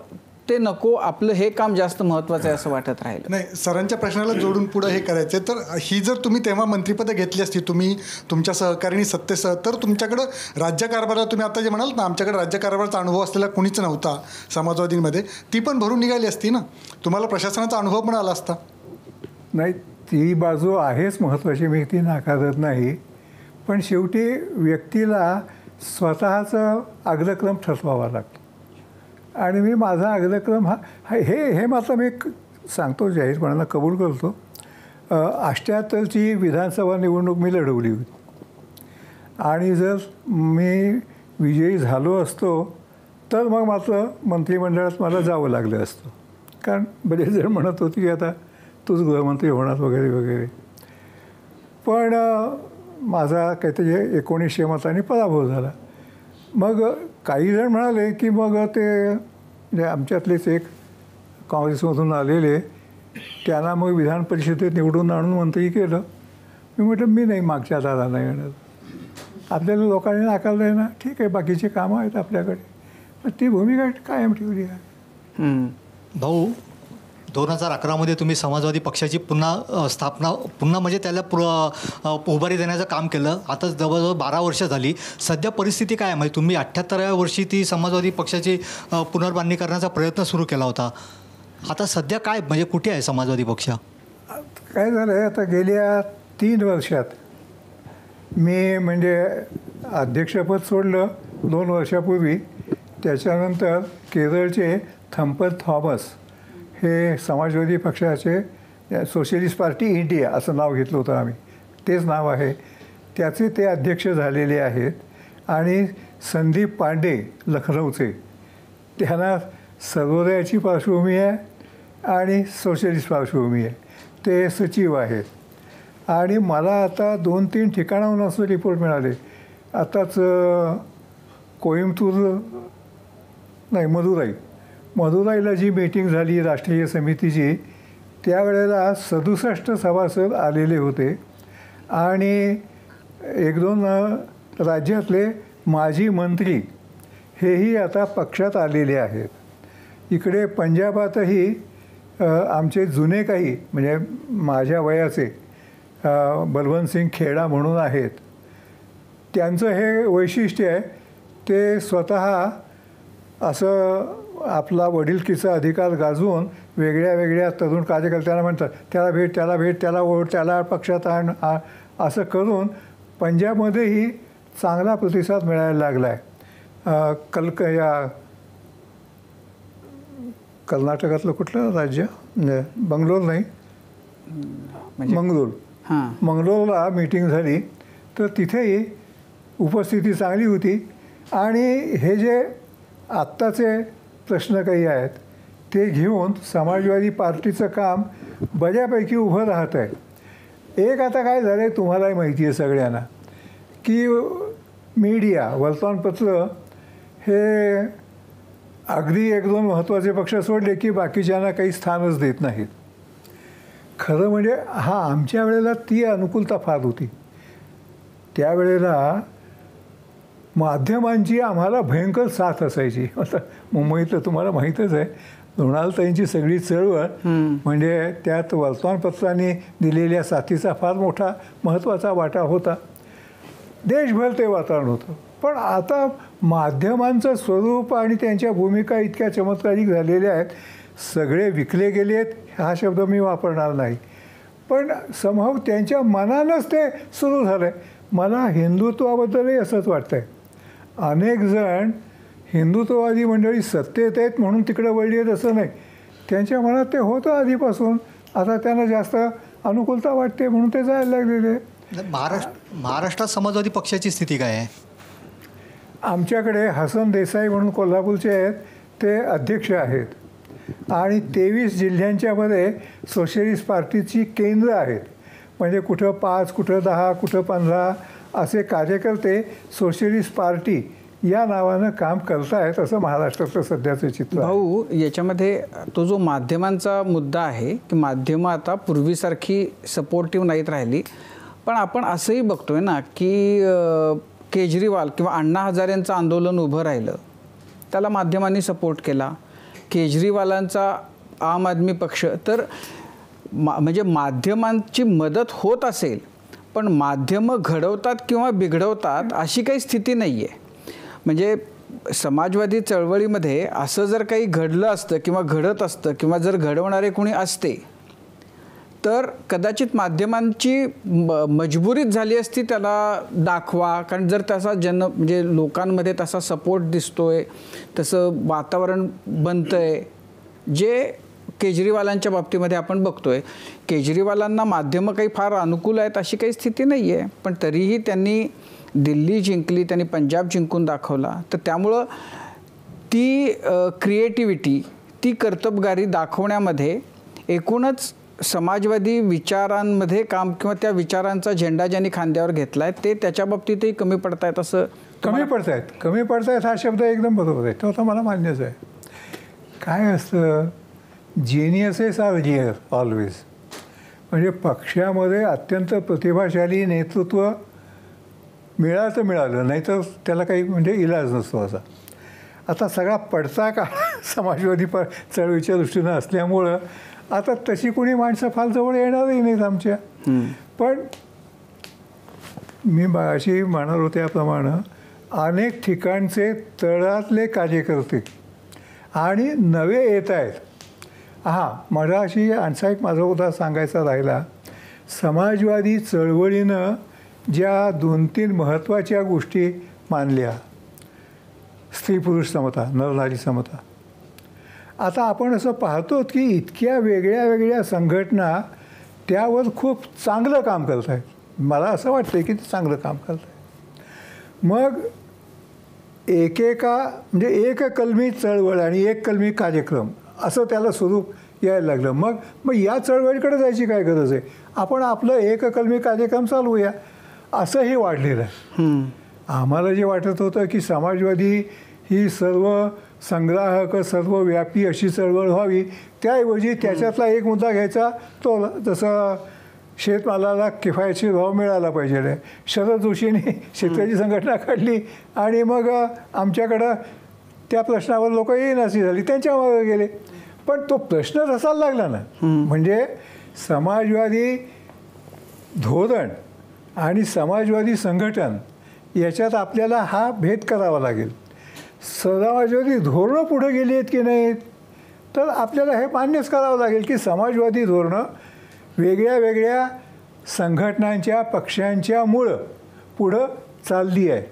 ते नको, आपलं हे काम जास्त महत्त्वाचं आहे असं वाटत राहिलं? नाही, सरांच्या प्रश्नाला जोडून पुढे हे करायचं आहे, तर ही जर तुम्ही तेव्हा मंत्रिपदं घेतली असती तुम्ही तुमच्या सहकारिणी सत्तेसह, तर तुमच्याकडं राज्यकारभाराला, तुम्ही आता जे म्हणाल ना आमच्याकडे राज्यकारभाराचा अनुभव असलेला कुणीच नव्हता समाजवादींमध्ये, ती पण भरून निघाली असती ना, तुम्हाला प्रशासनाचा अनुभव पण आला असता. नाही, ती बाजू आहेच महत्त्वाची, मी ती नाकारत नाही. पण शेवटी व्यक्तीला स्वतःचा अग्रक्रम ठरवावा लागतो आणि मी माझा अग्रक्रम हे मात्र मी सांगतो, जाहीरपणानं कबूल करतो. 78ची विधानसभा निवडणूक मी लढवली होती आणि जर मी विजयी झालो असतो तर मग मात्र मंत्रिमंडळात मला जावं लागलं असतं, कारण बरेच जण म्हणत होते की आता तूच गृहमंत्री होणार वगैरे वगैरे. पण माझा काहीतरी 1900 मतांनी पराभव झाला. मग काही जण म्हणाले की मग ते म्हणजे आमच्यातलेच एक काँग्रेसमधून आलेले, त्यांना मग विधान परिषदेत निवडून आणून मंत्री केलं. मी म्हटलं मी नाही, मागच्या दादा नाही येणार, आपल्याला लोकांनी नाकारलं आहे ना, ठीक आहे, बाकीची कामं आहेत आपल्याकडे. पण ती भूमिका कायम ठेवली आहे. भाऊ, 2011मध्ये तुम्ही समाजवादी पक्षाची स्थापना म्हणजे त्याला उभारी देण्याचं काम केलं. आता जवळजवळ 12 वर्ष झाली. सध्या परिस्थिती काय आहे? म्हणजे तुम्ही 78व्या वर्षी ती समाजवादी पक्षाची पुनर्बांधणी करण्याचा प्रयत्न सुरू केला होता. आता सध्या काय, म्हणजे कुठे आहे समाजवादी पक्ष? काय झालं आहे, आता गेल्या 3 वर्षात मी म्हणजे अध्यक्षपद सोडलं 2 वर्षापूर्वी. त्याच्यानंतर केरळचे थंपर थॉमस हे समाजवादी पक्षाचे सोशलिस्ट पार्टी इंडिया असं नाव घेतलं होतं आम्ही, तेच नाव आहे. त्याचे ते अध्यक्ष झालेले आहेत. आणि संदीप पांडे लखनौचे, त्यांना सर्वोदयाची पार्श्वभूमी आहे आणि सोशलिस्ट पार्श्वभूमी आहे, ते सचिव आहेत. आणि मला आता 2-3 ठिकाणाहून असं रिपोर्ट मिळाले. आताच कोइंबतूर नाही, मदुराईला जी मीटिंग झाली राष्ट्रीय समितीची, त्यावेळेला 67 सभासद आलेले होते. आणि 1-2 राज्यातले माजी मंत्री हेही आता पक्षात आलेले आहेत. इकडे पंजाबातही आमचे जुने काही म्हणजे माझ्या वयाचे बलवंतसिंग खेडा म्हणून आहेत. त्यांचं हे वैशिष्ट्य आहे, ते स्वतः असं आपला वडिलकीचा अधिकार गाजवून वेगळ्या वेगळ्या तरुण कार्यकर्त्यांना म्हणतात, त्याला भेट, त्याला भेट, त्याला वोट, त्याला पक्षात आण, असं करून पंजाबमध्येही चांगला प्रतिसाद मिळायला लागला आहे. कर्नाटकातलं कुठलं राज्य, बंगलोर नाही, मंगलोरला मीटिंग झाली, तर तिथेही उपस्थिती चांगली होती. आणि हे जे आत्ताचे प्रश्न काही आहेत ते घेऊन समाजवादी पार्टीचं काम बऱ्यापैकी उभं राहत आहे. एक आता काय झालं आहे तुम्हालाही माहिती आहे सगळ्यांना, की मीडिया, वर्तमानपत्र हे अगदी 1-2 महत्त्वाचे पक्ष सोडले की बाकीच्यांना काही स्थानच देत नाहीत. खरं म्हणजे आमच्या वेळेला ती अनुकूलता फार होती. त्यावेळेला माध्यमांची आम्हाला भयंकर साथ असायची. आता मुंबईतलं तुम्हाला माहीतच आहे, मृणालताईंची सगळी चळवळ म्हणजे त्यात वर्तमानपत्रांनी दिलेल्या साथीचा फार मोठा महत्त्वाचा वाटा होता. देशभर ते वातावरण होतं. पण आता माध्यमांचं स्वरूप आणि त्यांच्या भूमिका इतक्या चमत्कारिक झालेल्या आहेत, सगळे विकले गेले आहेत हा शब्द मी वापरणार नाही, पण समहाव त्यांच्या मनानंच ते सुरू झालं आहे. मला हिंदुत्वाबद्दलही असंच वाटतं आहे. अनेक जण हिंदुत्ववादी मंडळी सत्तेत आहेत म्हणून तिकडे वळली आहेत असं नाही, त्यांच्या मनात ते होतं आधीपासून, आता त्यांना जास्त अनुकूलता वाटते म्हणून ते जायला लागलेले. महाराष्ट्रात समाजवादी पक्षाची स्थिती काय आहे? आमच्याकडे हसन देसाई म्हणून कोल्हापूरचे आहेत, ते अध्यक्ष आहेत. आणि 23 जिल्ह्यांच्यामध्ये सोशलिस्ट पार्टीची केंद्र आहेत. म्हणजे कुठं 5, कुठं 10, कुठं 15 असे कार्यकर्ते सोशलिस्ट पार्टी या नावानं काम करतायत, असं महाराष्ट्रातलं सध्याचं चित्र. भाऊ, याच्यामध्ये तो जो माध्यमांचा मुद्दा आहे की माध्यमं आता पूर्वीसारखी सपोर्टिव्ह नाहीत राहिली. पण आपण असंही बघतोय ना की केजरीवाल किंवा अण्णा हजारेंचं आंदोलन उभं राहिलं, त्याला माध्यमांनी सपोर्ट केला. केजरीवालांचा आम आदमी पक्ष, तर म्हणजे माध्यमांची मदत होत असेल, पण माध्यमं घडवतात किंवा बिघडवतात अशी काही स्थिती नाही आहे. म्हणजे समाजवादी चळवळीमध्ये असं जर काही घडलं असतं किंवा घडत असतं किंवा जर घडवणारे कोणी असते तर कदाचित माध्यमांची मजबुरीच झाली असती त्याला दाखवा. कारण जर त्याचा म्हणजे लोकांमध्ये तसा सपोर्ट दिसतोय, तसं वातावरण बनतं आहे, जे केजरीवालांच्या बाबतीमध्ये आपण बघतोय. केजरीवालांना माध्यमं काही फार अनुकूल आहेत अशी काही स्थिती नाही आहे, पण तरीही त्यांनी दिल्ली जिंकली, त्यांनी पंजाब जिंकून दाखवला. तर त्यामुळं ती क्रिएटिव्हिटी, ती कर्तबगारी दाखवण्यामध्ये एकूणच समाजवादी विचारांमध्ये काम किंवा त्या विचारांचा झेंडा ज्यांनी खांद्यावर घेतला आहे ते त्याच्या बाबतीतही कमी पडतायत. असं कमी पडतायत हा शब्द एकदम बरोबर आहे, तो आता मला मान्यच आहे. काय असतं, जिनियसेस आर रिअर ऑलवेज. म्हणजे पक्षामध्ये अत्यंत प्रतिभाशाली नेतृत्व मिळालं तर मिळालं, नाही तर त्याला काही म्हणजे इलाज नसतो असा. आता सगळा पडता काळ समाजवादी चळवळीच्या दृष्टीनं असल्यामुळं आता तशी कोणी माणसं फार जवळ येणारही नाहीत आमच्या. पण मी अशी म्हणत होते त्याप्रमाणे अनेक ठिकाणचे तळातले कार्यकर्ते आणि नवे येत आहेत. मला अशी आणखी एक माझा उदाहरण सांगायचा राहिला. समाजवादी चळवळीनं ज्या 2-3 महत्त्वाच्या गोष्टी मानल्या, स्त्री पुरुष समता, नर नारी समता, आता आपण असं पाहतो की इतक्या वेगळ्या वेगळ्या संघटना त्यावर खूप चांगलं काम करत आहेत. मला असं वाटतं की ते चांगलं काम करत आहेत. मग म्हणजे एक कलमी चळवळ आणि एक कलमी कार्यक्रम असं त्याला स्वरूप यायला लागलं. मग या चळवळीकडे जायची काय गरज आहे? आपण आपलं एक कलमी कार्यक्रम चालवूया असंही वाढलेलं आहे. आम्हाला जे वाटत होतं की समाजवादी ही सर्व संग्राहक सर्वव्यापी अशी चळवळ व्हावी, त्याऐवजी त्याच्यातला एक मुद्दा घ्यायचा, तो जसं शेतमालाला किफायतशीर भाव मिळाला पाहिजे. शरद जोशींनी शेतकरी संघटना काढली आणि मग आमच्याकडं त्या प्रश्नावर लोक येईनाशी झाली, त्यांच्या मागे गेले. पण तो प्रश्न रसायला लागला ना. म्हणजे समाजवादी धोरण आणि समाजवादी संघटन याच्यात आपल्याला हा भेद करावा लागेल. समाजवादी धोरणं पुढे गेली आहेत की नाहीत, तर आपल्याला हे मान्यच करावं लागेल की समाजवादी धोरणं वेगळ्या वेगळ्या संघटनांच्या पक्षांच्यामुळं पुढं चालली आहेत.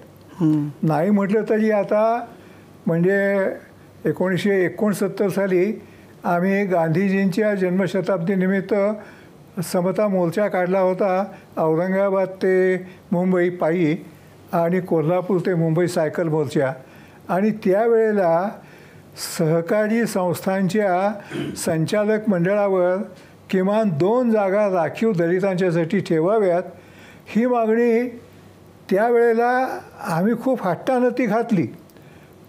नाही म्हटलं तरी आता म्हणजे 1969 साली आम्ही गांधीजींच्या जन्मशताब्दीनिमित्त समता मोर्चा काढला होता. औरंगाबाद ते मुंबई पायी आणि कोल्हापूर ते मुंबई सायकल मोर्चा. आणि त्यावेळेला सहकारी संस्थांच्या संचालक मंडळावर किमान 2 जागा राखीव दलितांच्यासाठी ठेवाव्यात ही मागणी त्यावेळेला आम्ही खूप हट्टानं ती घातली.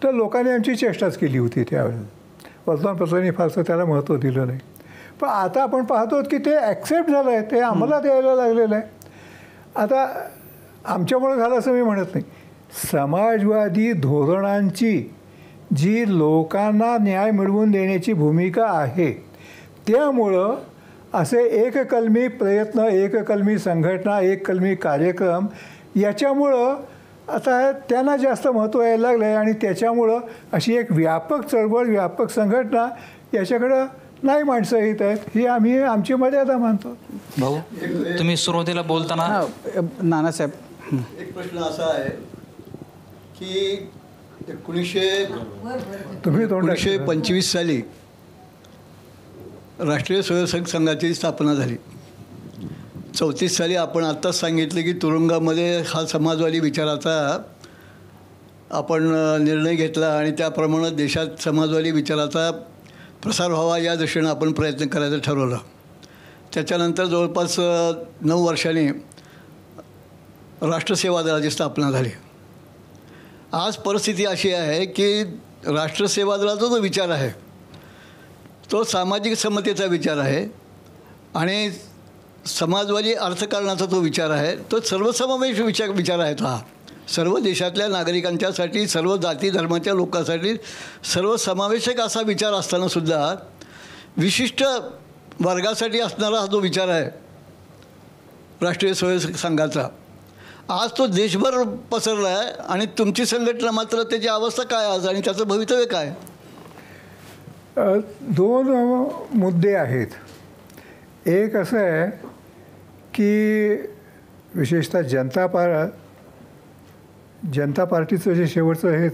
तर लोकांनी आमची चेष्टाच केली होती त्यावेळेला. वर्तमानपत्रांनी फारसं त्याला महत्त्व दिलं नाही. पण आता आपण पाहतो की ते ॲक्सेप्ट झालं आहे, ते आम्हाला द्यायला लागलेलं आहे. आता आमच्यामुळं झालं असं मी म्हणत नाही. समाजवादी धोरणांची जी लोकांना न्याय मिळवून देण्याची भूमिका आहे, त्यामुळं असे एककलमी प्रयत्न, एककलमी संघटना, एककलमी कार्यक्रम याच्यामुळं आता त्यांना जास्त महत्त्व यायला लागलं आहे. आणि त्याच्यामुळं अशी एक व्यापक चळवळ, व्यापक संघटना याच्याकडं नाही माणसं येत आहेत, ही आम्ही आमची मर्यादा मानतो. भाऊ, तुम्ही सुरुवातीला बोलताना नानासाहेब, एक प्रश्न असा आहे की 1925 साली राष्ट्रीय स्वयंसेवक संघाची स्थापना झाली. 34 साली आपण आत्ताच सांगितलं की तुरुंगामध्ये हा समाजवादी विचाराचा आपण निर्णय घेतला आणि त्याप्रमाणे देशात समाजवादी विचाराचा प्रसार व्हावा या दृष्टीनं आपण प्रयत्न करायचं ठरवलं. त्याच्यानंतर जवळपास 9 वर्षांनी राष्ट्रसेवा दलाची स्थापना झाली. आज परिस्थिती अशी आहे की राष्ट्रसेवा दलाचा जो विचार आहे तो सामाजिक समतेचा विचार आहे आणि समाजवादी अर्थकारणाचा तो विचार आहे, तो सर्वसमावेश विचार आहे. हा सर्व देशातल्या नागरिकांच्यासाठी, सर्व जाती धर्माच्या लोकांसाठी सर्वसमावेशक असा विचार असतानासुद्धा विशिष्ट वर्गासाठी असणारा हा जो विचार आहे राष्ट्रीय स्वयंसेवक संघाचा, आज तो देशभर पसरला आहे. आणि तुमची संघटना मात्र त्याची अवस्था काय आज आणि त्याचं भवितव्य काय? 2 मुद्दे आहेत. एक असं आहे की विशेषतः जनता पार्टीचं जे शेवटचं हे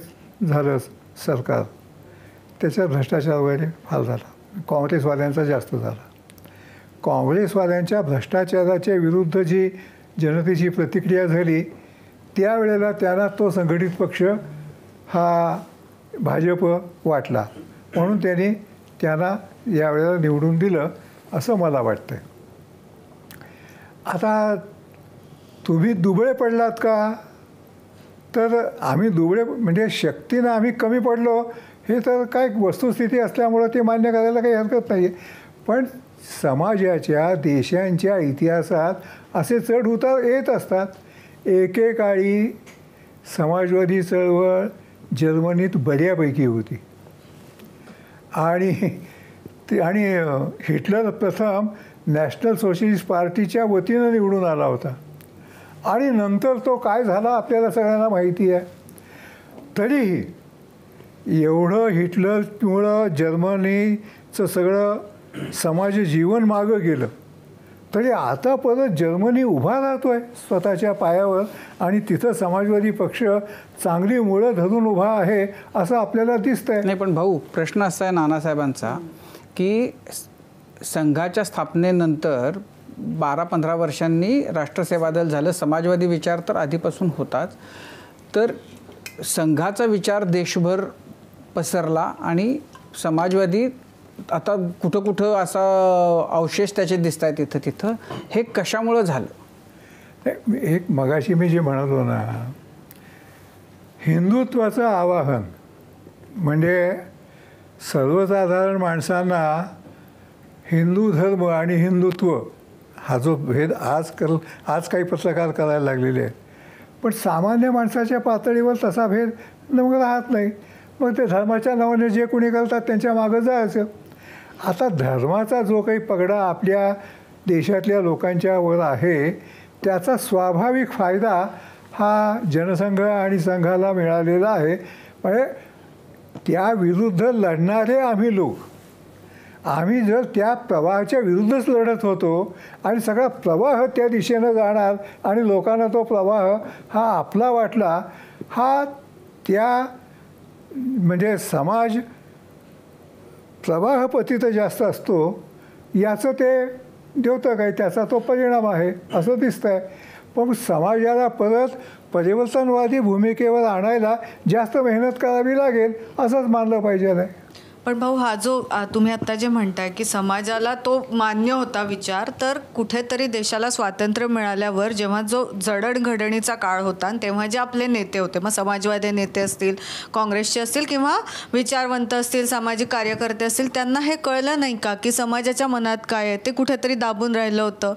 झालं सरकार, त्याच्यात भ्रष्टाचार वगैरे फार झाला. काँग्रेसवाल्यांचा जास्त झाला. काँग्रेसवाल्यांच्या भ्रष्टाचाराच्या विरुद्ध जी जनतेची प्रतिक्रिया झाली त्यावेळेला त्यांना तो संघटित पक्ष हा भाजप वाटला, म्हणून त्यांना यावेळेला निवडून दिलं असं मला वाटतं. आता तुम्ही दुबळे पडलात का? तर आम्ही दुबळे म्हणजे शक्तीनं आम्ही कमी पडलो हे तर काय वस्तुस्थिती असल्यामुळं ते मान्य करायला काही हरकत नाही आहे. पण समाजाच्या देशांच्या इतिहासात असे चढ उतार येत असतात. एकेकाळी समाजवादी चळवळ जर्मनीत बऱ्यापैकी होती आणि हिटलर प्रथम नॅशनल सोशलिस्ट पार्टीच्या वतीनं निवडून आला होता आणि नंतर तो काय झाला आपल्याला सगळ्यांना माहिती आहे. तरीही एवढं हिटलरमुळं जर्मनीचं सगळं समाज जीवन मागं गेलं तरी आता परत जर्मनी उभा राहतोय स्वतःच्या पायावर आणि तिथं समाजवादी पक्ष चांगली मुळं धरून उभा आहे असं आपल्याला दिसतंय. नाही, पण भाऊ प्रश्न असा आहे नानासाहेबांचा की संघाच्या स्थापनेनंतर 12-15 वर्षांनी राष्ट्रसेवा दल झालं, समाजवादी विचार तर आधीपासून होताच, तर संघाचा विचार देशभर पसरला आणि समाजवादी आता कुठं कुठं असा अवशेष त्याचे दिसत आहेत इथं तिथं. हे कशामुळं झालं? एक मगाशी मी जे म्हणालो ना, हिंदुत्वाचं आवाहन म्हणजे सर्वसाधारण माणसांना हिंदू धर्म आणि हिंदुत्व हा जो भेद आज काही पत्रकार करायला लागलेले आहेत, पण सामान्य माणसाच्या पातळीवर तसा भेद मग राहत नाही. मग ते धर्माच्या नावाने जे कोणी करतात त्यांच्या मागं जायचं. आता धर्माचा जो काही पगडा आपल्या देशातल्या लोकांच्या वर आहे त्याचा स्वाभाविक फायदा हा जनसंघ आणि संघाला मिळालेला आहे. म्हणजे त्या विरुद्ध लढणारे आम्ही लोक, आम्ही जर त्या प्रवाहाच्या विरुद्धच लढत होतो आणि सगळा प्रवाह त्या दिशेनं जाणार आणि लोकांना तो प्रवाह हा आपला वाटला, हा त्या म्हणजे समाज प्रवाहपतित जास्त असतो याचं ते द्योतक आहे, त्याचा तो परिणाम आहे असं दिसतंय. पण समाजाला परत परिवर्तनवादी भूमिकेवर आणायला जास्त मेहनत करावी लागेल असंच मानलं पाहिजे. नाही पण भाऊ, हा जो तुम्ही आत्ता जे म्हणताय की समाजाला तो मान्य होता विचार, तर कुठेतरी देशाला स्वातंत्र्य मिळाल्यावर जेव्हा जो जडणघडणीचा काळ होता आणि तेव्हा जे आपले नेते होते, मग समाजवादी नेते असतील, काँग्रेसचे असतील किंवा विचारवंत असतील, सामाजिक कार्यकर्ते असतील, त्यांना हे कळलं नाही का की समाजाच्या मनात काय आहे? ते कुठेतरी दाबून राहिलं होतं.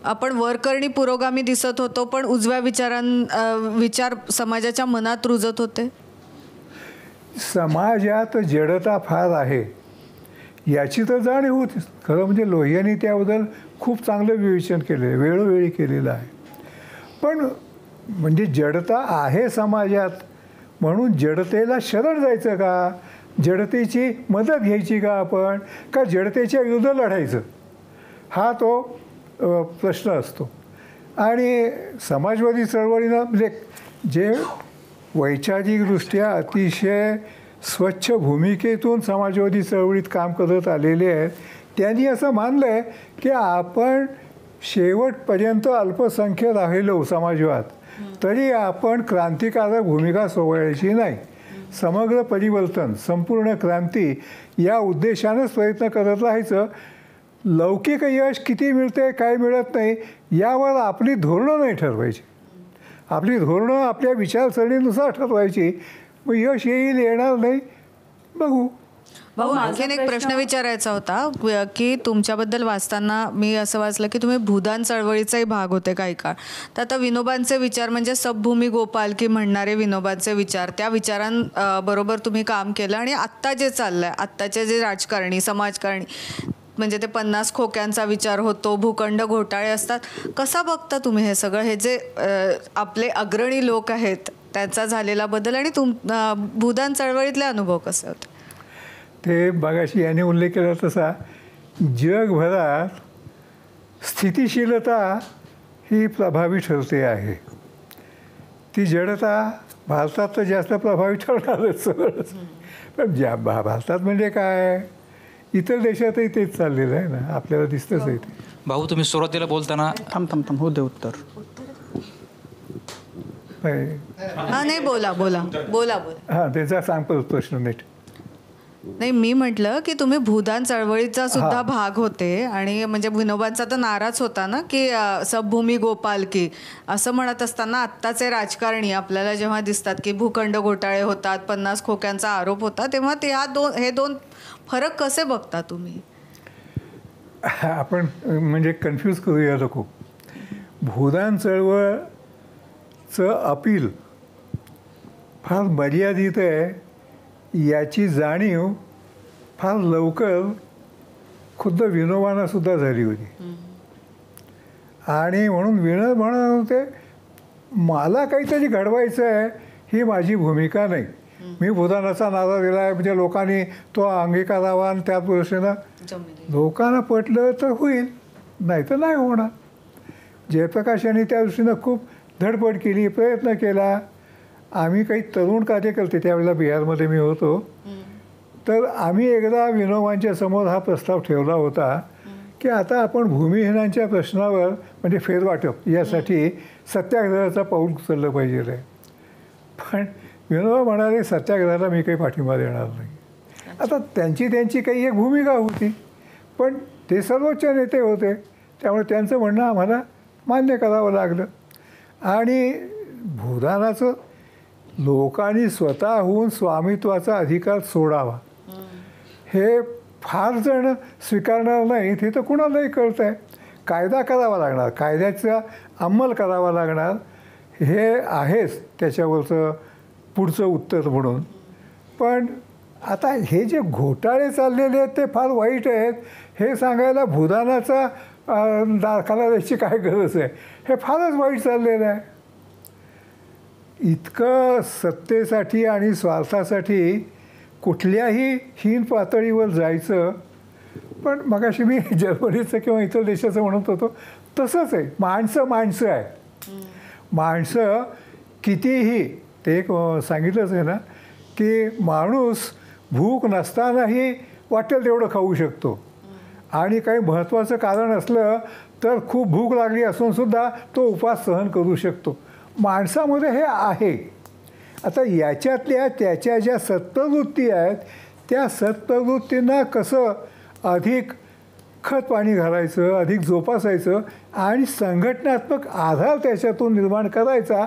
आपण वरकरणी पुरोगामी दिसत होतो पण उजव्या विचार समाजाच्या मनात रुजत होते. समाजात जडता फार आहे याची तर जाणीव होती. खरं म्हणजे लोहियांनी त्याबद्दल खूप चांगलं विवेचन केलं आहे, वेळोवेळी केलेलं आहे. पण म्हणजे जडता आहे समाजात म्हणून जडतेला शरण जायचं का? जडतेची मदत घ्यायची का आपण, का जडतेच्या विरुद्ध लढायचं? हा तो प्रश्न असतो. आणि समाजवादी चळवळीनं म्हणजे जे वैचारिकदृष्ट्या अतिशय स्वच्छ भूमिकेतून समाजवादी चळवळीत काम करत आलेले आहेत त्यांनी असं मानलं आहे की आपण शेवटपर्यंत अल्पसंख्य राहिलो समाजवाद तरी आपण क्रांतिकारक भूमिका सोडायची नाही. समग्र परिवर्तन, संपूर्ण क्रांती या उद्देशानंच प्रयत्न करत राहायचं. लौकिक यश किती मिळते काय मिळत नाही यावर आपली धोरणं नाही ठरवायची. आपली धोरणं आपल्या विचारसरणीनुसार ठरवायची. मग यश येईल येणार नाही बघू. भाऊ, आणखीन एक प्रश्न विचारायचा होता की तुमच्याबद्दल वाचताना मी असं वाचलं की तुम्ही भूदान चळवळीचाही भाग होते काही काळ. तर आता विनोबांचे विचार म्हणजे सबभूमी गोपालकी म्हणणारे विनोबांचे विचार, त्या विचारांबरोबर तुम्ही काम केलं आणि आत्ता जे चाललं आहे, आत्ताचे जे राजकारणी समाजकारणी म्हणजे ते 50 खोक्यांचा विचार होतो, भूखंड घोटाळे असतात, कसा बघता तुम्ही हे सगळं? हे जे आपले अग्रणी लोक आहेत त्याचा झालेला बदल आणि भूदान चळवळीतले अनुभव कसे होते? ते बघाशी यांनी उल्लेख केला तसा जगभरात स्थितिशीलता ही प्रभावी ठरते आहे. ती जडता भारतात तर जास्त प्रभावी ठरणारच. पण भारतात म्हणजे काय, इतर देशातही तेच चाललेलं आहे ना, आपल्याला दिसतंच आहे ते. भाऊ, तुम्ही सुरुवातीला बोलताना थांब हो दे उत्तर. नाही, बोला. हां, त्याचा सांग प्रश्न नीट. नाही, मी म्हटलं की तुम्ही भूदान चळवळीचा सुद्धा भाग होते आणि म्हणजे विनोबांचा तर नाराच होता ना की सबभूमी गोपालकी असं म्हणत असताना आत्ताचे राजकारणी आपल्याला जेव्हा दिसतात की भूखंड घोटाळे होतात, 50 खोक्यांचा आरोप होता, तेव्हा ते हे दोन फरक कसे बघता तुम्ही? आपण म्हणजे कन्फ्यूज करूया नको. भूदान चळवळचं अपील फार मर्यादित आहे याची जाणीव फार लवकर खुद्द विनोबांना सुद्धा झाली होती. आणि म्हणून विनोद म्हणत होते मला काहीतरी घडवायचं आहे, ही माझी भूमिका नाही. मी भूदानाचा नारा दिला आहे म्हणजे लोकांनी तो अंगीकारावा आणि त्या दृष्टीनं लोकांना पटलं तर होईल, नाही तर नाही होणार. जयप्रकाश यांनी त्या दृष्टीनं खूप धडपड केली, प्रयत्न केला. आम्ही काही तरुण कार्यकर्ते त्यावेळेला बिहारमध्ये मी होतो, तर आम्ही एकदा विनोबांच्या समोर हा प्रस्ताव ठेवला होता की आता आपण भूमिहीनांच्या प्रश्नावर म्हणजे फेरवाटप यासाठी सत्याग्रहाचा पाऊल उचललं पाहिजे. पण विनोबा म्हणाले सत्याग्रहाला मी काही पाठिंबा देणार नाही. आता त्यांची काही एक भूमिका होती, पण ते सर्वोच्च नेते होते, त्यामुळे त्यांचं म्हणणं आम्हाला मान्य करावं लागलं. आणि भूदानाचं लोकांनी स्वतःहून स्वामित्वाचा अधिकार सोडावा हे फार जण स्वीकारणार नाहीत, हे तर कुणालाही कळतं आहे. कायदा करावा लागणार, कायद्याचा अंमल करावा लागणार, हे आहेच त्याच्यावरचं पुढचं उत्तर म्हणून. पण आता हे जे घोटाळे चाललेले आहेत ते फार वाईट आहेत, हे सांगायला भूदानाचा दाखला द्यायची काय गरज आहे? हे फारच वाईट चाललेलं आहे. इतकं सत्तेसाठी आणि स्वार्थासाठी कुठल्याही हीन पातळीवर जायचं. पण मगाशी मी जर्मनीचं किंवा इतर देशाचं म्हणत होतो तसंच आहे. माणसं आहे. माणसं कितीही ते एक सांगितलंच आहे ना की माणूस भूक नसतानाही वाटेल तेवढं खाऊ शकतो, आणि काही महत्त्वाचं कारण असलं तर खूप भूक लागली असूनसुद्धा तो उपवास सहन करू शकतो. माणसामध्ये हे आहे. आता याच्यातल्या त्याच्या ज्या सत्प्रवृत्ती आहेत त्या सत्प्रवृत्तींना कसं अधिक खत पाणी घालायचं, अधिक जोपासायचं आणि संघटनात्मक आधार त्याच्यातून निर्माण करायचा,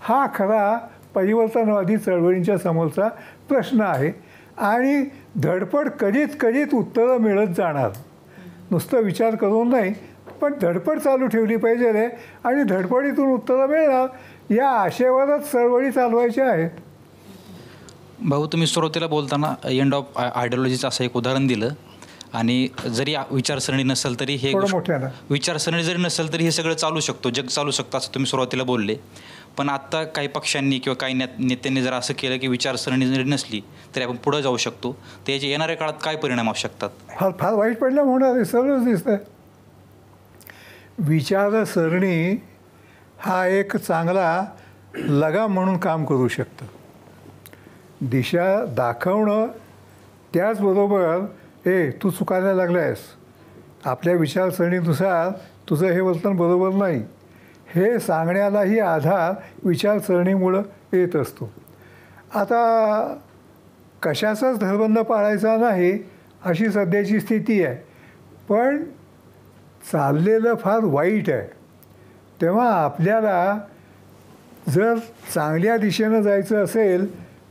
हा खरा परिवर्तनवादी चळवळींच्या समोरचा प्रश्न आहे. आणि धडपड कधीत उत्तरं मिळत जाणार. नुसतं विचार करून नाही, पण धडपड चालू ठेवली पाहिजे रे, आणि धडपडीतून उत्तरं मिळणार या आशेवरच चळवळी चालवायच्या आहेत. भाऊ, तुम्ही सुरुवातीला बोलताना एंड ऑफ आयडिओलॉजीचं असं एक उदाहरण दिलं, आणि जरी विचारसरणी नसेल तरी हे विचारसरणी जरी नसेल तरी हे सगळं चालू शकतो, जग चालू शकतं असं तुम्ही सुरुवातीला बोलले. पण आत्ता काही पक्षांनी किंवा काही नेत्यांनी जर असं केलं की विचारसरणी जरी नसली तरी आपण पुढं जाऊ शकतो, तर याचे येणाऱ्या काळात काय परिणाम असू शकतात? फार वाईट परिणाम होणार आहे, सर्वच दिसतंय. विचारसरणी हा एक चांगला लगाम म्हणून काम करू शकतं. दिशा दाखवणं, त्याचबरोबर तू चुकायला लागला आहेस, आपल्या विचारसरणीनुसार तुझं हे वर्तन बरोबर नाही, हे सांगण्यालाही आधार विचारसरणीमुळं येत असतो. आता कशाचाच धरबंध पाळायचा नाही अशी सध्याची स्थिती आहे, पण चाललेलं फार वाईट आहे. तेव्हा आपल्याला जर चांगल्या दिशेनं जायचं असेल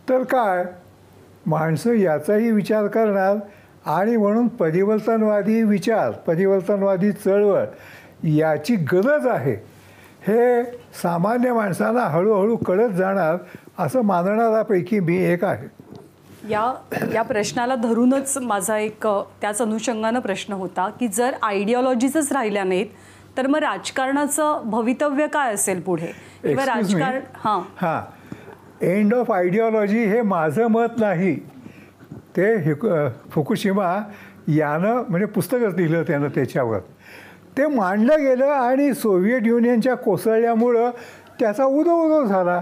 तर काय, माणसं याचाही विचार करणार, आणि म्हणून परिवर्तनवादी विचार, परिवर्तनवादी चळवळ याची गरज आहे हे सामान्य माणसांना हळूहळू कळत जाणार असं मानणाऱ्यापैकी मी एक आहे. या प्रश्नाला धरूनच माझा एक त्याच अनुषंगानं प्रश्न होता की जर आयडिओलॉजीजच राहिल्या नाहीत तर मग राजकारणाचं भवितव्य काय असेल पुढे, किंवा राजकारण एंड ऑफ आयडिओलॉजी हे माझं मत नाही. ते फुकुशिमा यानं म्हणजे पुस्तकच लिहिलं त्यानं, त्याच्यावर ते मांडलं गेलं आणि सोव्हिएट युनियनच्या कोसळल्यामुळं त्याचा उदो झाला.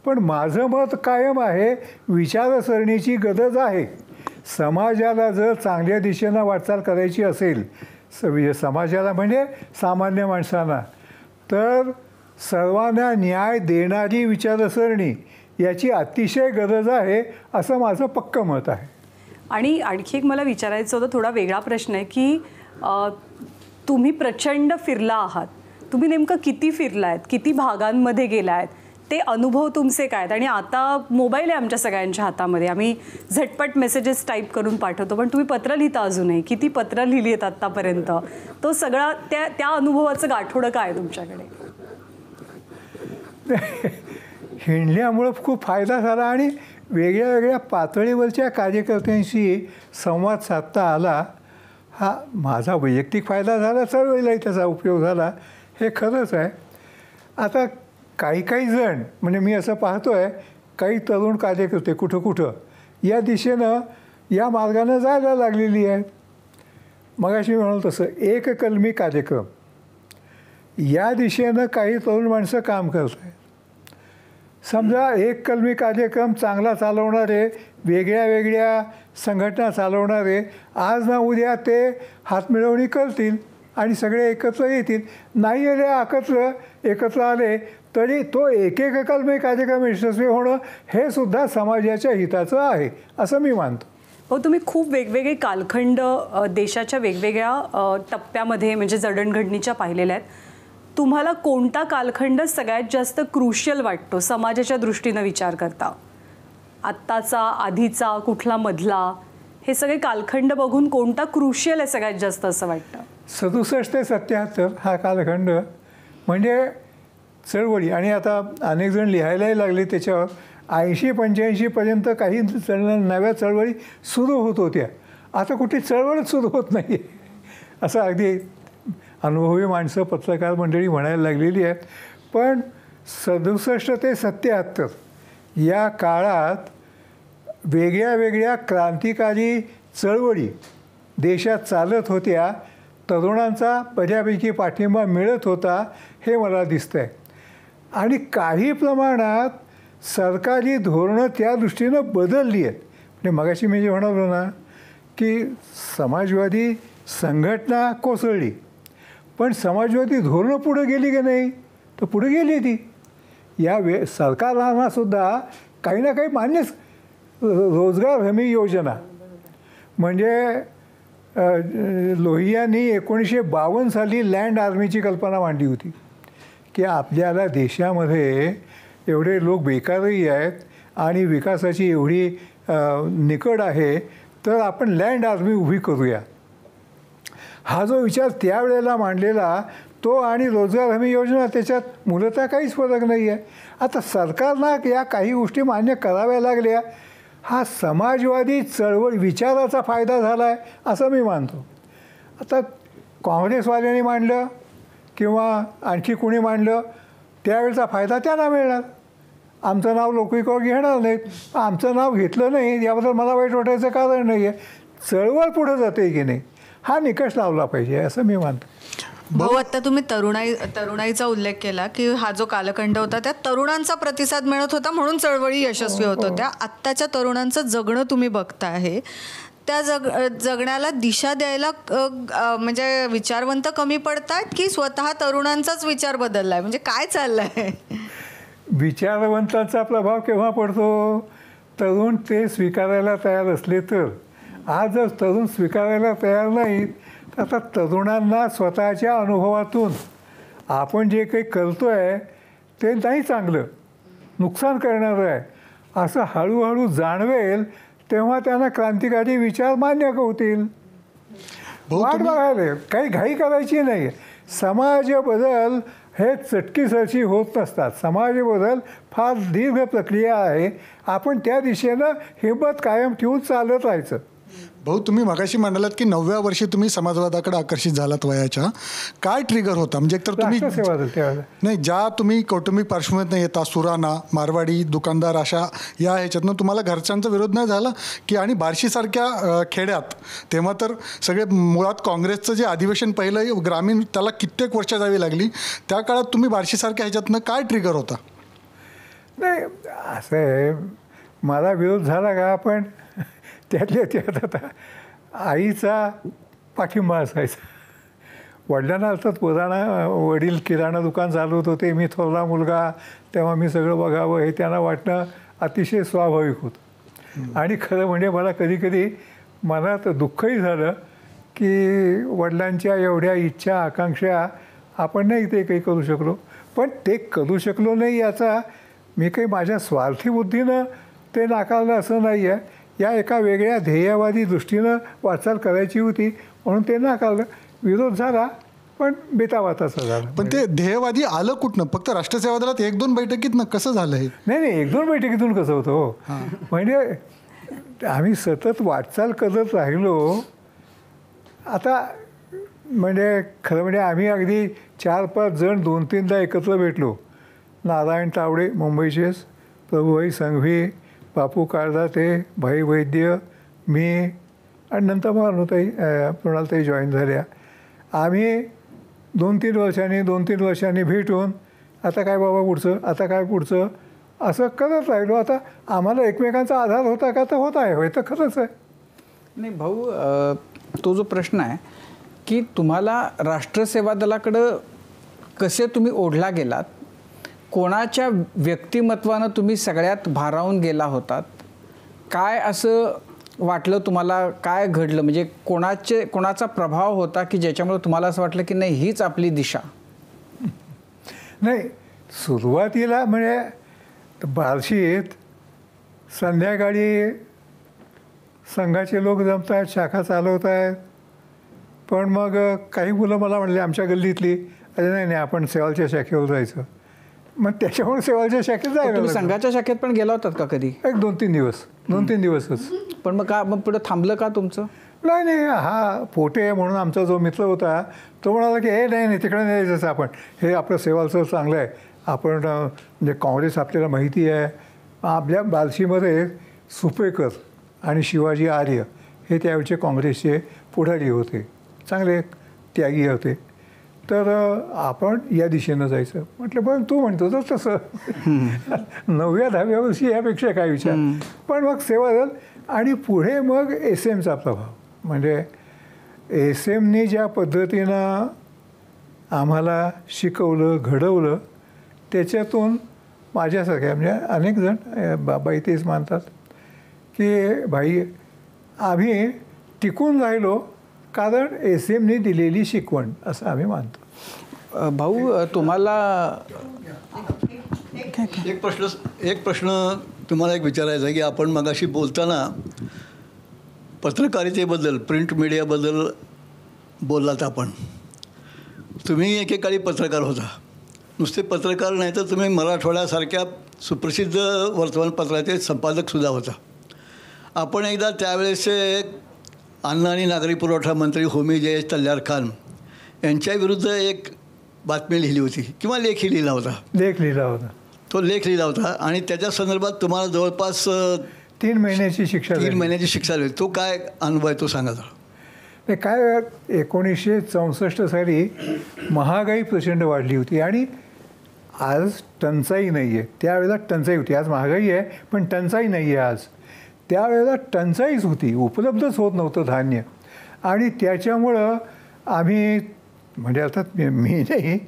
पण माझं मत कायम आहे, विचारसरणीची गरज आहे. समाजाला जर चांगल्या दिशेनं वाटचाल करायची असेल, समाजाला म्हणजे सामान्य माणसांना, तर सर्वांना न्याय देणारी विचारसरणी याची अतिशय गरज आहे असं माझं पक्कं मत आहे. आणि आणखी एक मला विचारायचं होतं, थोडा वेगळा प्रश्न आहे की तुम्ही प्रचंड फिरला आहात, तुम्ही नेमकं किती फिरला आहेत, किती भागांमध्ये गेला आहेत, ते अनुभव तुमचे काय आहेत? आणि आता मोबाईल आहे आमच्या सगळ्यांच्या हातामध्ये, आम्ही झटपट मेसेजेस टाईप करून पाठवतो, पण तुम्ही पत्र लिहिता अजूनही, किती पत्र लिहिली आहेत आत्तापर्यंत, तो सगळा त्या अनुभवाचं गाठोडं काय आहे तुमच्याकडे? हिंडल्यामुळं खूप फायदा झाला आणि वेगळ्या पातळीवरच्या कार्यकर्त्यांशी संवाद साधता आला. हा माझा वैयक्तिक फायदा झाला, चळवळीलाही त्याचा उपयोग झाला, हे खरंच आहे. आता काही जण म्हणजे मी असं पाहतो आहे, काही तरुण कार्यकर्ते कुठं या दिशेनं या मार्गानं जायला लागलेली आहेत. मगाशी म्हणाल तसं एक कलमी कार्यक्रम या दिशेनं काही तरुण माणसं काम करत आहेत. समजा एक कलमी कार्यक्रम चांगला चालवणारे, वेगळ्या वेगळ्या संघटना चालवणारे आज ना उद्या ते हातमिळवणी करतील आणि सगळे एकत्र येतील. नाही आले एकत्र आले तरी तो एक कलमी कार्यक्रम यशस्वी होणं हे सुद्धा समाजाच्या हिताचं आहे असं मी मानतो. हो, तुम्ही खूप वेगवेगळे कालखंड देशाच्या वेगवेगळ्या टप्प्यामध्ये म्हणजे जडणघडणीच्या पाहिलेल्या आहेत. तुम्हाला कोणता कालखंड सगळ्यात जास्त क्रुशियल वाटतो समाजाच्या दृष्टीनं विचार करता? आत्ताचा, आधीचा, कुठला मधला, हे सगळे कालखंड बघून कोणता क्रुशियल आहे सगळ्यात जास्त असं वाटतं? 67 ते 77 हा कालखंड म्हणजे चळवळी. आणि आता अनेक जण लिहायलाही लागले त्याच्यावर. 80-85पर्यंत काही नव्या चळवळी सुरू होत होत्या. आता कुठे चळवळच सुरू होत नाही आहे असं अगदी अनुभवी माणसं, पत्रकार मंडळी म्हणायला लागलेली आहेत. पण 67 ते 77 या काळात वेगळ्या वेगळ्या क्रांतिकारी चळवळी देशात चालत होत्या. तरुणांचा बऱ्यापैकी पाठिंबा मिळत होता हे मला दिसतं आहे. आणि काही प्रमाणात सरकारी धोरणं त्या दृष्टीनं बदलली आहेत. म्हणजे मगाशी मी जे म्हणालो ना की समाजवादी संघटना कोसळली पण समाजवादी धोरणं पुढे गेली की नाही? तर पुढे गेली ती. या सरकारला सुद्धा काही ना काही मान्यच. रोजगार हमी योजना म्हणजे लोहियांनी 1952 साली लँड आर्मीची कल्पना मांडली होती की आपल्याला देशामध्ये एवढे लोक बेकारही आहेत आणि विकासाची एवढी निकड आहे तर आपण लँड आर्मी उभी करूया. हा जो विचार त्यावेळेला मांडलेला तो आणि रोजगार हमी योजना त्याच्यात मूलतः काहीच फरक नाही आहे. आता सरकारला या काही गोष्टी मान्य कराव्या लागल्या. हा समाजवादी चळवळ विचाराचा फायदा झाला आहे असं मी मानतो. आता काँग्रेसवाल्यांनी मांडलं किंवा आणखी कोणी मांडलं त्यावेळेचा फायदा त्यांना मिळणार. आमचं नाव लोक घेणार नाहीत. आमचं नाव घेतलं नाही याबद्दल मला वाईट वाटायचं कारण नाही आहे. चळवळ पुढं जाते की नाही हा निकष लावला पाहिजे असं मी मानतो. भाऊ, आता तुम्ही तरुणाईचा उल्लेख केला की हा जो कालखंड होता त्यात तरुणांचा प्रतिसाद मिळत होता म्हणून चळवळी यशस्वी होत होत्या. आत्ताच्या तरुणांचं जगणं तुम्ही बघता आहे त्या जगण्याला दिशा द्यायला म्हणजे विचारवंत कमी पडतात की स्वतः तरुणांचाच विचार बदलला आहे? म्हणजे काय चाललं आहे? विचारवंतांचा प्रभाव केव्हा पडतो? तरुण ते स्वीकारायला तयार असले तर. आज जर तरुण स्वीकारायला तयार नाहीत तर आता तरुणांना स्वतःच्या अनुभवातून आपण जे काही करतो आहे ते नाही चांगलं, नुकसान करणारं आहे असं हळूहळू जाणवेल तेव्हा त्यांना क्रांतिकारी विचार मान्य होतील. वाट बघायला काही घाई करायची नाही. समाज बदल हे चटकीसरशी होत नसतात. समाज बदल फार दीर्घ प्रक्रिया आहे. आपण त्या दिशेनं हिंमत कायम ठेवून चालत राहायचं. भाऊ, तुम्ही मगाशी म्हणालात की 9व्या वर्षी तुम्ही समाजवादाकडे आकर्षित झालात वयाच्या. काय ट्रिगर होता? म्हणजे एकतर तुम्ही नाही ज्या तुम्ही कौटुंबिक पार्श्वभूमीतनं येता, सुराणा, मारवाडी, दुकानदार अशा या ह्याच्यातनं तुम्हाला घरच्यांचा विरोध नाही झाला की? आणि बार्शीसारख्या खेड्यात तेव्हा तर सगळे मुळात काँग्रेसचं जे अधिवेशन पहिलं ग्रामीण त्याला कित्येक वर्ष जावी लागली. त्या काळात तुम्ही बार्शीसारख्या ह्याच्यातनं काय ट्रिगर होता? नाही असं आहे, मला विरोध झाला का पण त्यातल्या त्यात आता आईचा पाठिंबा असायचा. वडिलांना अर्थात वडील किराणा दुकान चालवत होते, मी थोरला मुलगा, तेव्हा मी सगळं बघावं हे त्यांना वाटणं अतिशय स्वाभाविक होतं. आणि खरं म्हणजे मला कधीकधी मनात दुःखही झालं की वडिलांच्या एवढ्या इच्छा आकांक्षा आपण नाही ते काही करू शकलो. पण ते करू शकलो नाही याचा मी काही माझ्या स्वार्थी बुद्धीनं ते नाकारलं असं नाही आहे. या एका वेगळ्या ध्येयवादी दृष्टीनं वाटचाल करायची होती म्हणून ते नाकारलं. विरोध झाला पण बेतावाताचा झाला. पण ते ध्येयवादी आलं कुठनं? फक्त राष्ट्रसेवा दलात 1-2 बैठकीतनं कसं झालं हे? नाही 1-2 बैठकीतून कसं होतं हो. म्हणजे आम्ही सतत वाटचाल करत राहिलो. आता म्हणजे खरं म्हणजे आम्ही अगदी 4-5 जण 2-3दा एकत्र भेटलो. नारायण तावडे मुंबईचेच, प्रभुभाई संघवी, बापू कारदाते, भाई वैद्य, मी आणि नंतर मग अनुताई मृणालताई जॉईन झाल्या. आम्ही 2-3 वर्षांनी भेटून आता काय बाबा पुढचं, आता काय पुढचं असं करत राहिलो. आता आम्हाला एकमेकांचा आधार होता का, तर होत आहे, होय तर खरंच आहे. नाही भाऊ, तो जो प्रश्न आहे की तुम्हाला राष्ट्रसेवा दलाकडं कसे तुम्ही ओढला गेलात, कोणाच्या व्यक्तिमत्वानं तुम्ही सगळ्यात भारावून गेला होतात, काय असं वाटलं तुम्हाला, काय घडलं, म्हणजे कोणाचा प्रभाव होता की ज्याच्यामुळे तुम्हाला असं वाटलं की नाही हीच आपली दिशा? नाही, सुरुवातीला म्हणजे बार्शीत संध्याकाळी संघाचे लोक जमत आहेत, शाखा चालवत आहेत. पण मग काही मुलं मला म्हणले आमच्या गल्लीतली, अरे नाही आपण सेवालच्या शाखेवर जायचं. मग त्याच्यामुळे सेवालच्या शाखेत जायला. तुम्ही संघाच्या शाखेत पण गेला होतात का कधी? एक 2-3 दिवसच. पण मग पुढे थांबलं का तुमचं? नाही, हा पोटे म्हणून आमचा जो मित्र होता तो म्हणाला की हे नाही तिकडे नाही जायचं आपण, हे आपलं सेवालचं चांगलं आहे. आपण म्हणजे काँग्रेस आपल्याला माहिती आहे. आपल्या बार्शीमध्ये सुपेकर आणि शिवाजी आर्य हे त्यावेळचे काँग्रेसचे पुढारी होते, चांगले त्यागी होते. तर आपण या दिशेनं जायचं. म्हटलं पण तू म्हणतो तर तसं 9व्या-10व्या वर्षी यापेक्षा काय विचार. पण मग सेवादल आणि पुढे मग SM चा प्रभाव, म्हणजे SM ज्या पद्धतीनं आम्हाला शिकवलं, घडवलं, त्याच्यातून माझ्यासारख्या म्हणजे अनेक जण बाबाई तेच मानतात की भाई आम्ही टिकून राहिलो कारण SM दिलेली शिकवण, असं आम्ही मानतो. भाऊ तुम्हाला एक प्रश्न तुम्हाला एक विचारायचा आहे की आपण मगाशी बोलताना पत्रकारितेबद्दल, प्रिंट मीडियाबद्दल बोललात. आपण तुम्ही एकेकाळी पत्रकार होता. नुसते पत्रकार नाही तर तुम्ही मराठवाड्यासारख्या सुप्रसिद्ध वर्तमानपत्राचे संपादकसुद्धा होता. आपण एकदा त्यावेळेसचे अन्न आणि नागरी पुरवठा मंत्री होमी जयेश तल्लार खान यांच्याविरुद्ध एक बातमी लिहिली होती किंवा लेखही लिहिला होता. तो लेख लिहिला होता आणि त्याच्या संदर्भात तुम्हाला जवळपास 3 महिन्याची शिक्षा झाली. तो काय अनुभव आहे तो सांगा जरा. नाही, काय 1964 साली महागाई प्रचंड वाढली होती आणि आज टंचाई नाही आहे. त्यावेळेला टंचाई होती. आज महागाई आहे पण टंचाई नाही आहे. आज त्यावेळेला टंचाईच होती, उपलब्धच होत नव्हतं धान्य. आणि त्याच्यामुळं आम्ही म्हणजे अर्थात मी नाही,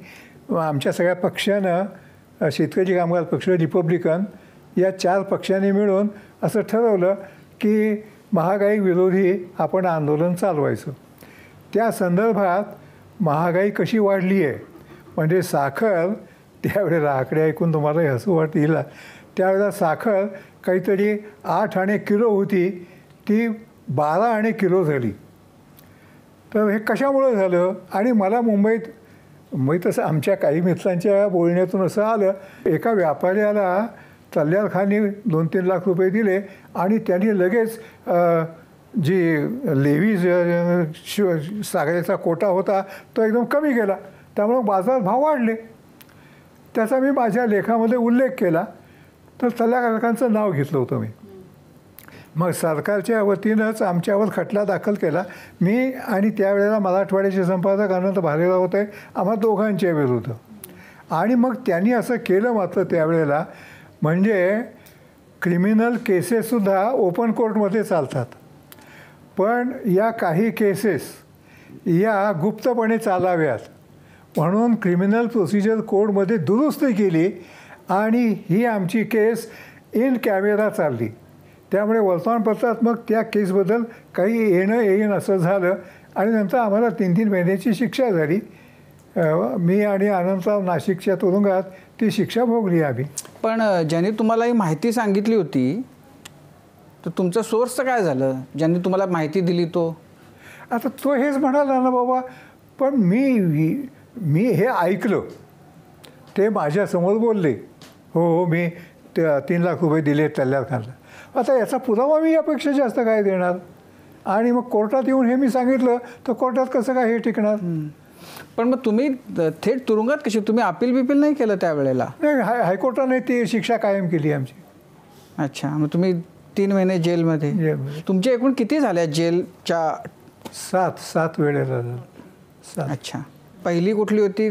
आमच्या सगळ्या पक्षानं, शेतकरी कामगार पक्ष, रिपब्लिकन या 4 पक्षांनी मिळून असं ठरवलं की महागाई विरोधी आपण आंदोलन चालवायचं. त्या संदर्भात महागाई कशी वाढली आहे म्हणजे साखर त्यावेळेला, आकडे ऐकून तुम्हाला हसू वाटेल, त्यावेळेला साखर काहीतरी 8 आणे किलो होती, ती 12 आणे किलो झाली. तर हे कशामुळं झालं? आणि मला मुंबईत असं आमच्या काही मित्रांच्या बोलण्यातून असं आलं, एका व्यापाऱ्याला तल्लार खाननी 2-3 लाख रुपये दिले आणि त्यांनी लगेच जी लेवी साखरेचा कोटा होता तो एकदम कमी केला. त्यामुळं बाजार भाव वाढले. त्याचा मी माझ्या लेखामध्ये उल्लेख केला. तर तल्लार खानचं नाव घेतलं होतं मी. मग सरकारच्या वतीनंच आमच्यावर खटला दाखल केला. मी आणि त्यावेळेला मराठवाड्याचे संपादक अनंत भालेराव होते, आम्हा दोघांच्या विरुद्ध. आणि मग त्यांनी असं केलं मात्र त्यावेळेला, म्हणजे क्रिमिनल केसेससुद्धा ओपन कोर्टमध्ये चालतात, पण या काही केसेस या गुप्तपणे चालाव्यात म्हणून क्रिमिनल प्रोसिजर कोडमध्ये दुरुस्ती केली आणि ही आमची केस इन कॅमेरा चालली. त्यामुळे वर्तमानपत्रात मग त्या केसबद्दल काही येईन असं झालं आणि नंतर आम्हाला 3-3 महिन्याची शिक्षा झाली. मी आणि अनंतराव नाशिकच्या तुरुंगात ती शिक्षा भोगली आम्ही. पण ज्यांनी तुम्हाला ही माहिती सांगितली होती तर तुमचं सोर्सचं काय झालं? ज्यांनी तुम्हाला माहिती दिली तो? आता तो हेच म्हणाला ना बाबा, पण मी हे ऐकलं, ते माझ्यासमोर बोलले, हो मी 3 लाख रुपये दिले तल्लार खानला. आता याचा पुरावा मी यापेक्षा जास्त काय देणार? आणि मग कोर्टात येऊन हे मी सांगितलं तर कोर्टात कसं काय हे टिकणार? पण मग तुम्ही थेट तुरुंगात कशी, तुम्ही अपील बिपील नाही केलं त्यावेळेला? नाही, हायकोर्टाने ती शिक्षा कायम केली आमची. अच्छा, मग तुम्ही 3 महिने जेलमध्ये. जेलमध्ये. तुमच्या एकूण किती झाल्या जेलच्या? 7 वेळेला झालं. 7. अच्छा. पहिली कुठली होती?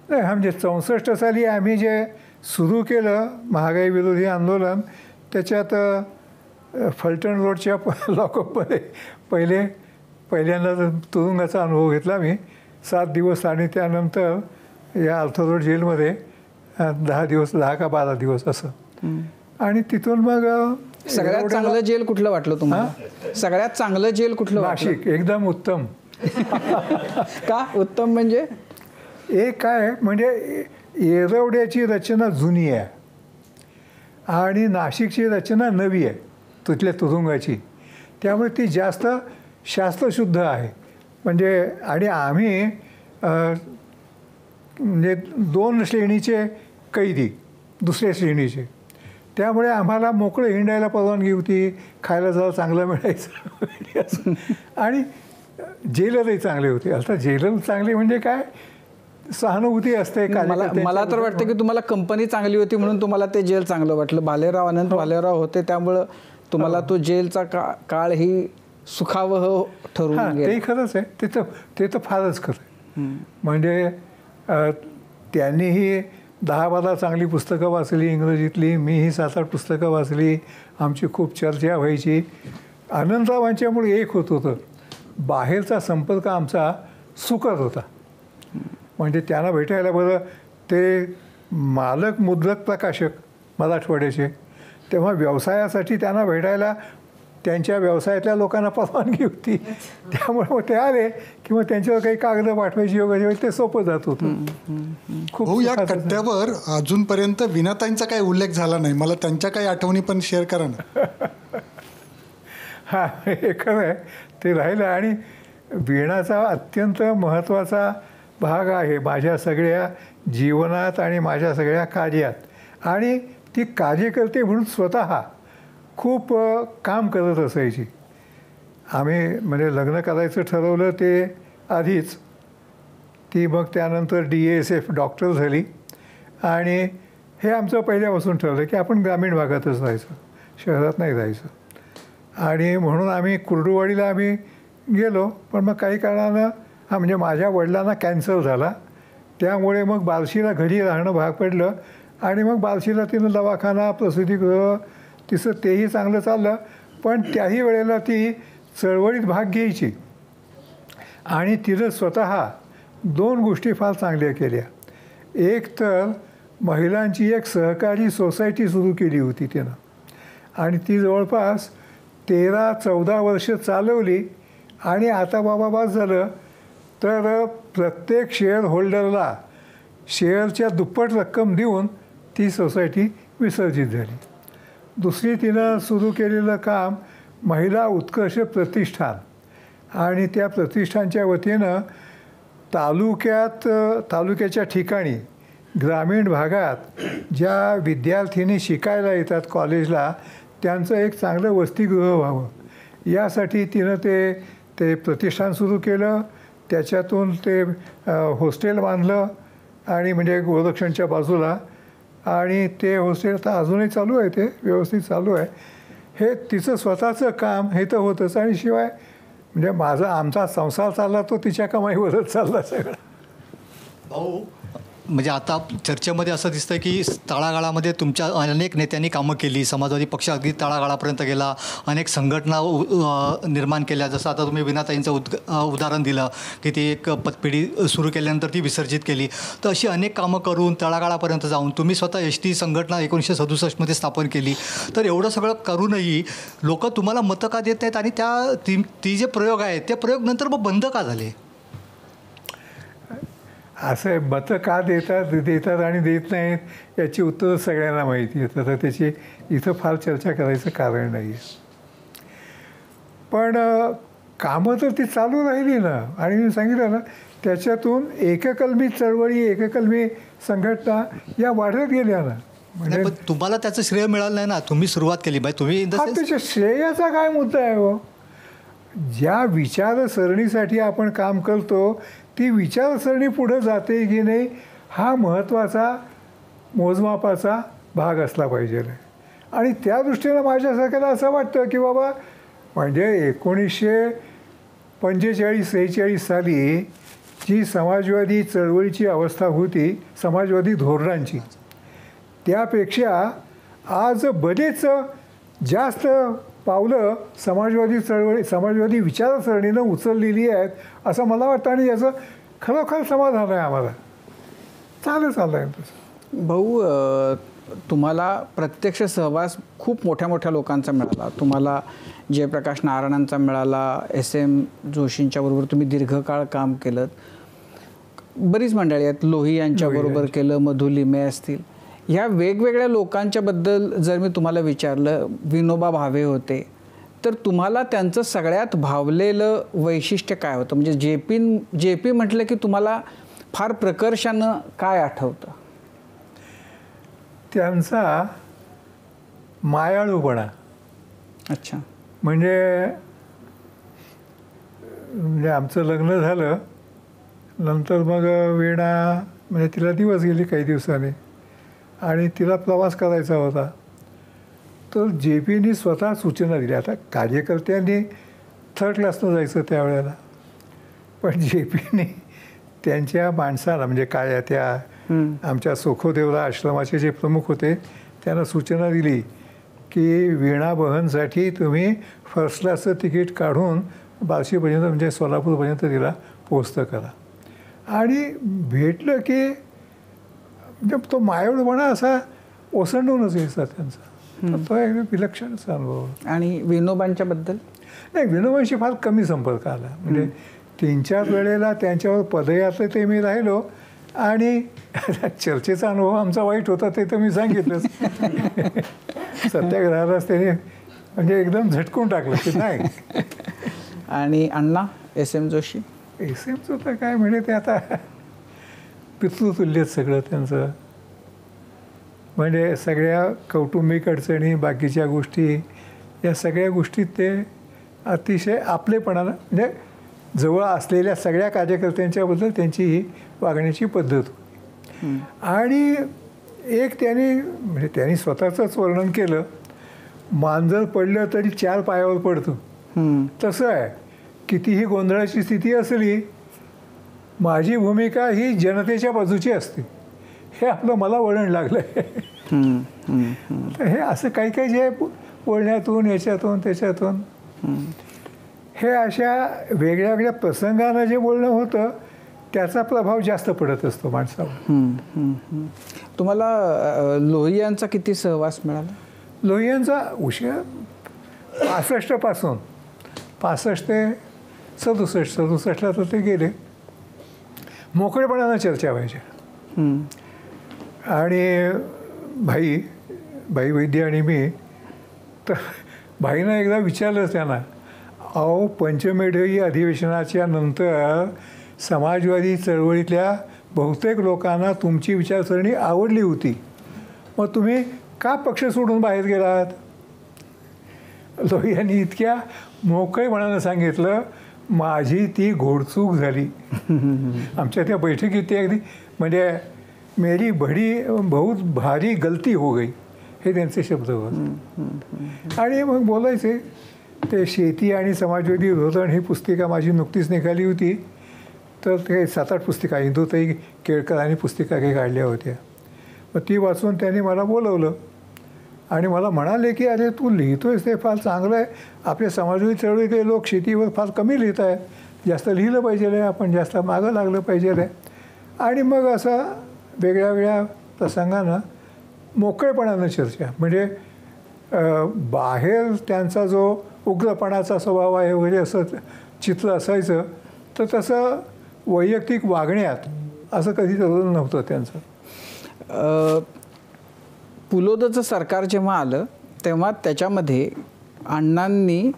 नाही, म्हणजे 64 साली आम्ही जे सुरू केलं महागाई विरोधी आंदोलन, त्याच्यात फलटण रोडच्या लॉकअपमध्ये पहिल्यांदा तुरुंगाचा अनुभव घेतला मी 7 दिवस, आणि त्यानंतर या आर्थर रोड जेलमध्ये 10 दिवस, 10 का 12 दिवस असं. आणि तिथून मग सगळ्यात चांगलं जेल कुठलं वाटलं तुम्हाला? सगळ्यात चांगलं जेल कुठलं? नाशिक. एकदम उत्तम. का उत्तम म्हणजे? एक काय म्हणजे येरवड्याची रचना जुनी आहे आणि नाशिकची रचना नवी आहे तिथल्या तुरुंगाची, त्यामुळे ती जास्त शास्त्रशुद्ध आहे. म्हणजे आणि आम्ही म्हणजे 2 श्रेणीचे कैदी, दुसऱ्या श्रेणीचे, त्यामुळे आम्हाला मोकळं हिंडायला परवानगी होती, खायला जरा चांगलं मिळायचं आणि जेलरही चांगले होते. आता जेलर चांगले म्हणजे काय, सहानुभूती असते. मला तर वाटतं की तुम्हाला कंपनी चांगली होती म्हणून तुम्हाला ते जेल चांगलं वाटलं. भालेराव, अनंत भालेराव होते त्यामुळं तुम्हाला तो जेलचा काळ ही सुखावह ठरून गेला. ते खरंच आहे. ते तर फारच खरं. म्हणजे त्यांनीही 10-12 चांगली पुस्तकं वाचली इंग्रजीतली, मीही 7-8 पुस्तकं वाचली, आमची खूप चर्चा व्हायची. अनंतरावांच्यामुळे एक होत होतं, बाहेरचा संपर्क आमचा सुखद होता. म्हणजे त्यांना भेटायला बरं, ते मालक मुद्रक प्रकाशक मराठवाड्याचे, तेव्हा व्यवसायासाठी त्यांना भेटायला त्यांच्या व्यवसायातल्या लोकांना परवानगी होती, त्यामुळे मग ते आले किंवा त्यांच्यावर काही कागद पाठवायची वगैरे ते सोपं जात होतं. खूप. या कट्ट्यावर अजूनपर्यंत विनाताईंचा काही उल्लेख झाला नाही, मला त्यांच्या काही आठवणी पण शेअर करा ना. हां, हे खरं आहे, ते राहिलं. आणि वीणाचा अत्यंत महत्त्वाचा भाग आहे माझ्या सगळ्या जीवनात आणि माझ्या सगळ्या कार्यात. आणि ती कार्यकर्ते म्हणून स्वतः खूप काम करत असायची. आम्ही म्हणजे लग्न करायचं ठरवलं ते आधीच, ती मग त्यानंतर DSF डॉक्टर झाली. आणि हे आमचं पहिल्यापासून ठरलं की आपण ग्रामीण भागातच राहायचं, शहरात नाही जायचं. आणि म्हणून आम्ही कुर्डुवाडीला आम्ही गेलो. पण मग काही कारणानं म्हणजे माझ्या वडिलांना कॅन्सर झाला, त्यामुळे मग बार्शीला घरी राहणं भाग पडलं. आणि मग बार्शीला तिनं दवाखाना, प्रसूतिगृह, तिचं तेही चांगलं चाललं. पण त्याही वेळेला ती चळवळीत भाग घ्यायची. आणि तिनं स्वतः 2 गोष्टी फार चांगल्या केल्या. एक तर महिलांची एक सहकारी सोसायटी सुरू केली होती तिनं, आणि ती जवळपास 13-14 वर्ष चालवली. आणि आता बाबा बास झालं तर प्रत्येक शेअर होल्डरला शेअरच्या दुप्पट रक्कम देऊन ती सोसायटी विसर्जित झाली. दुसरी तिनं सुरू केलेलं काम महिला उत्कर्ष प्रतिष्ठान, आणि त्या प्रतिष्ठानच्या वतीनं तालुक्याच्या ठिकाणी ग्रामीण भागात ज्या विद्यार्थिनी शिकायला येतात कॉलेजला, त्यांचं एक चांगलं वसतिगृह व्हावं यासाठी तिनं ते प्रतिष्ठान सुरू केलं. त्याच्यातून ते हॉस्टेल बांधलं, आणि म्हणजे गोरक्षणच्या बाजूला. आणि ते हॉस्टेल आता अजूनही चालू आहे, ते व्यवस्थित चालू आहे. हे तिचं स्वतःचं काम हे तर होतंच, आणि शिवाय म्हणजे आमचा संसार चालला तो तिच्या कमाईवरच चालला सगळा. भाऊ, म्हणजे आता चर्चेमध्ये असं दिसतं की तळागाळामध्ये तुमच्या अनेक नेत्यांनी कामं केली, समाजवादी पक्ष अगदी तळागाळापर्यंत गेला, अनेक संघटना निर्माण केल्या. जसं आता तुम्ही विनाताईंचं उदाहरण दिलं की ती एक पतपेढी सुरू केल्यानंतर ती विसर्जित केली. तर अशी अनेक कामं करून तळागाळापर्यंत जाऊन तुम्ही स्वतः ST संघटना 1967 स्थापन केली. तर एवढं सगळं करूनही लोक तुम्हाला मतं का देत नाहीत, आणि ती जे प्रयोग आहेत ते प्रयोग नंतर मग बंद का झाले? असं आहे, मतं का देतात आणि देत नाहीत याची उत्तरं सगळ्यांना माहिती आहेत. तर त्याची इथं फार चर्चा करायचं कारण नाही आहे. पण कामं तर ती चालू राहिली ना. आणि मी सांगितलं ना, त्याच्यातून एककलमी चळवळी, एककलमी संघटना या वाढत गेल्या ना. म्हणजे तुम्हाला त्याचं श्रेय मिळालं नाही ना, तुम्ही सुरुवात केली. तुम्ही त्याच्या श्रेयाचा काय मुद्दा आहे हो? ज्या विचारसरणीसाठी आपण काम करतो ती विचारसरणी पुढे जाते की नाही हा महत्त्वाचा मोजमापाचा भाग असला पाहिजे. आणि त्या दृष्टीनं माझ्यासारख्याला असं वाटतं की बाबा म्हणजे 1945-46 साली जी समाजवादी चळवळीची अवस्था होती, समाजवादी धोरणांची, त्यापेक्षा आज बरेच जास्त पावलं समाजवादी विचारसरणीनं उचललेली आहेत असं मला वाटतं. आणि याचं खरोखर समाधान आहे आम्हाला. चाललं आहे तसं. भाऊ, तुम्हाला प्रत्यक्ष सहवास खूप मोठ्या मोठ्या लोकांचा मिळाला. तुम्हाला जयप्रकाश नारायणांचा मिळाला, SM जोशींच्या बरोबर तुम्ही दीर्घकाळ काम केलं. बरीच मंडळी आहेत, लोही यांच्याबरोबर केलं, मधु लिमे असतील. ह्या वेगवेगळ्या लोकांच्या बद्दल जर मी तुम्हाला विचारलं, विनोबा भावे होते, तर तुम्हाला त्यांचं सगळ्यात भावलेलं वैशिष्ट्य काय होतं? म्हणजे JP म्हटलं की तुम्हाला फार प्रकर्षानं काय आठवतं? त्यांचा मायाळूपणा. अच्छा. म्हणजे आमचं लग्न झालं नंतर मग वीणा म्हणजे तिला दिवस गेली काही दिवसांनी आणि तिला प्रवास करायचा होता. तर JPनी स्वतः सूचना दिल्या. आता कार्यकर्त्यांनी 3rd क्लासनं जायचं त्यावेळेला, पण JPनी त्यांच्या माणसाला म्हणजे काय त्या आमच्या सोखोदेवरा आश्रमाचे जे प्रमुख होते त्यांना सूचना दिली की वीणा बहनसाठी तुम्ही 1st क्लासचं तिकीट काढून बार्शीपर्यंत म्हणजे सोलापूरपर्यंत तिला पोचतं करा. आणि भेटलं की म्हणजे तो मायाळूपणा असा ओसंडूनच यायचा त्यांचा. तर तो एकदम विलक्षणच अनुभव. आणि विनोबांच्या बद्दल? नाही, विनोबांशी फार कमी संपर्क आला. म्हणजे 3-4 वेळेला त्यांच्यावर पदयात्रेत मी राहिलो आणि चर्चेचा अनुभव आमचा वाईट होता ते तर मी सांगितलंच. सत्याग्रहालाच त्याने म्हणजे एकदम झटकून टाकलं की नाही. आणि अण्णा SM जोशी? SMचं तर काय म्हणजे ते आता पितृतुल्यच सगळं त्यांचं. म्हणजे सगळ्या कौटुंबिक अडचणी बाकीच्या गोष्टी या सगळ्या गोष्टीत ते अतिशय आपलेपणानं म्हणजे जवळ असलेल्या सगळ्या कार्यकर्त्यांच्याबद्दल त्यांची ही वागण्याची पद्धत होती. आणि एक त्यांनी स्वतःचंच वर्णन केलं, मांजर पडलं तरी 4 पायावर पडतं. तसं आहे, कितीही गोंधळाची स्थिती असली माझी भूमिका ही जनतेच्या बाजूची असते. हे आपलं मला वळण लागलं आहे. तर हे असं काही काही जे बोलण्यातून याच्यातून त्याच्यातून हे अशा वेगळ्या वेगळ्या प्रसंगानं जे बोलणं होतं त्याचा प्रभाव जास्त पडत असतो माणसावर. तुम्हाला लोहियांचा किती सहवास मिळाला? लोहियांचा उशीर 65 पासून 65 ते 67ला तर ते गेले. मोकळेपणानं चर्चा व्हायच्या. आणि भाई वैद्य आणि मी तर भाईनं एकदा विचारलं त्यांना, अहो पंचमेढी अधिवेशनाच्या नंतर समाजवादी चळवळीतल्या बहुतेक लोकांना तुमची विचारसरणी आवडली होती, मग तुम्ही का पक्ष सोडून बाहेर गेलात? लोहियांनी इतक्या मोकळेपणानं सांगितलं, माझी ती घोडचूक झाली. आमच्या त्या बैठकीत ते अगदी म्हणजे मेरी बहुत भारी गलती हो गई हे त्यांचे शब्द होते. आणि मग बोलायचे ते शेती आणि समाजवादी धोरण ही पुस्तिका माझी नुकतीच निघाली होती. तर ते 7-8 पुस्तिका इंदुताई केळकरांनी पुस्तिका काही काढल्या होत्या. मग ती वाचून त्यांनी मला बोलवलं आणि मला म्हणाले की अरे तू लिहितोयस ते फार चांगलं आहे. आपल्या समाजवादी चळवळीतले लोक शेतीवर फार कमी लिहित आहेत, जास्त लिहिलं पाहिजे आहे, आपण जास्त मागं लागलं पाहिजे आहे. आणि मग असं वेगळ्या वेगळ्या प्रसंगानं मोकळेपणानं चर्चा म्हणजे बाहेर त्यांचा जो उग्रपणाचा स्वभाव आहे वगैरे असं चित्र असायचं, तर तसं वैयक्तिक वागण्यात असं कधी नव्हतं त्यांचं. पुलोदचं सरकार जेव्हा आलं तेव्हा त्याच्यामध्ये अण्णांनी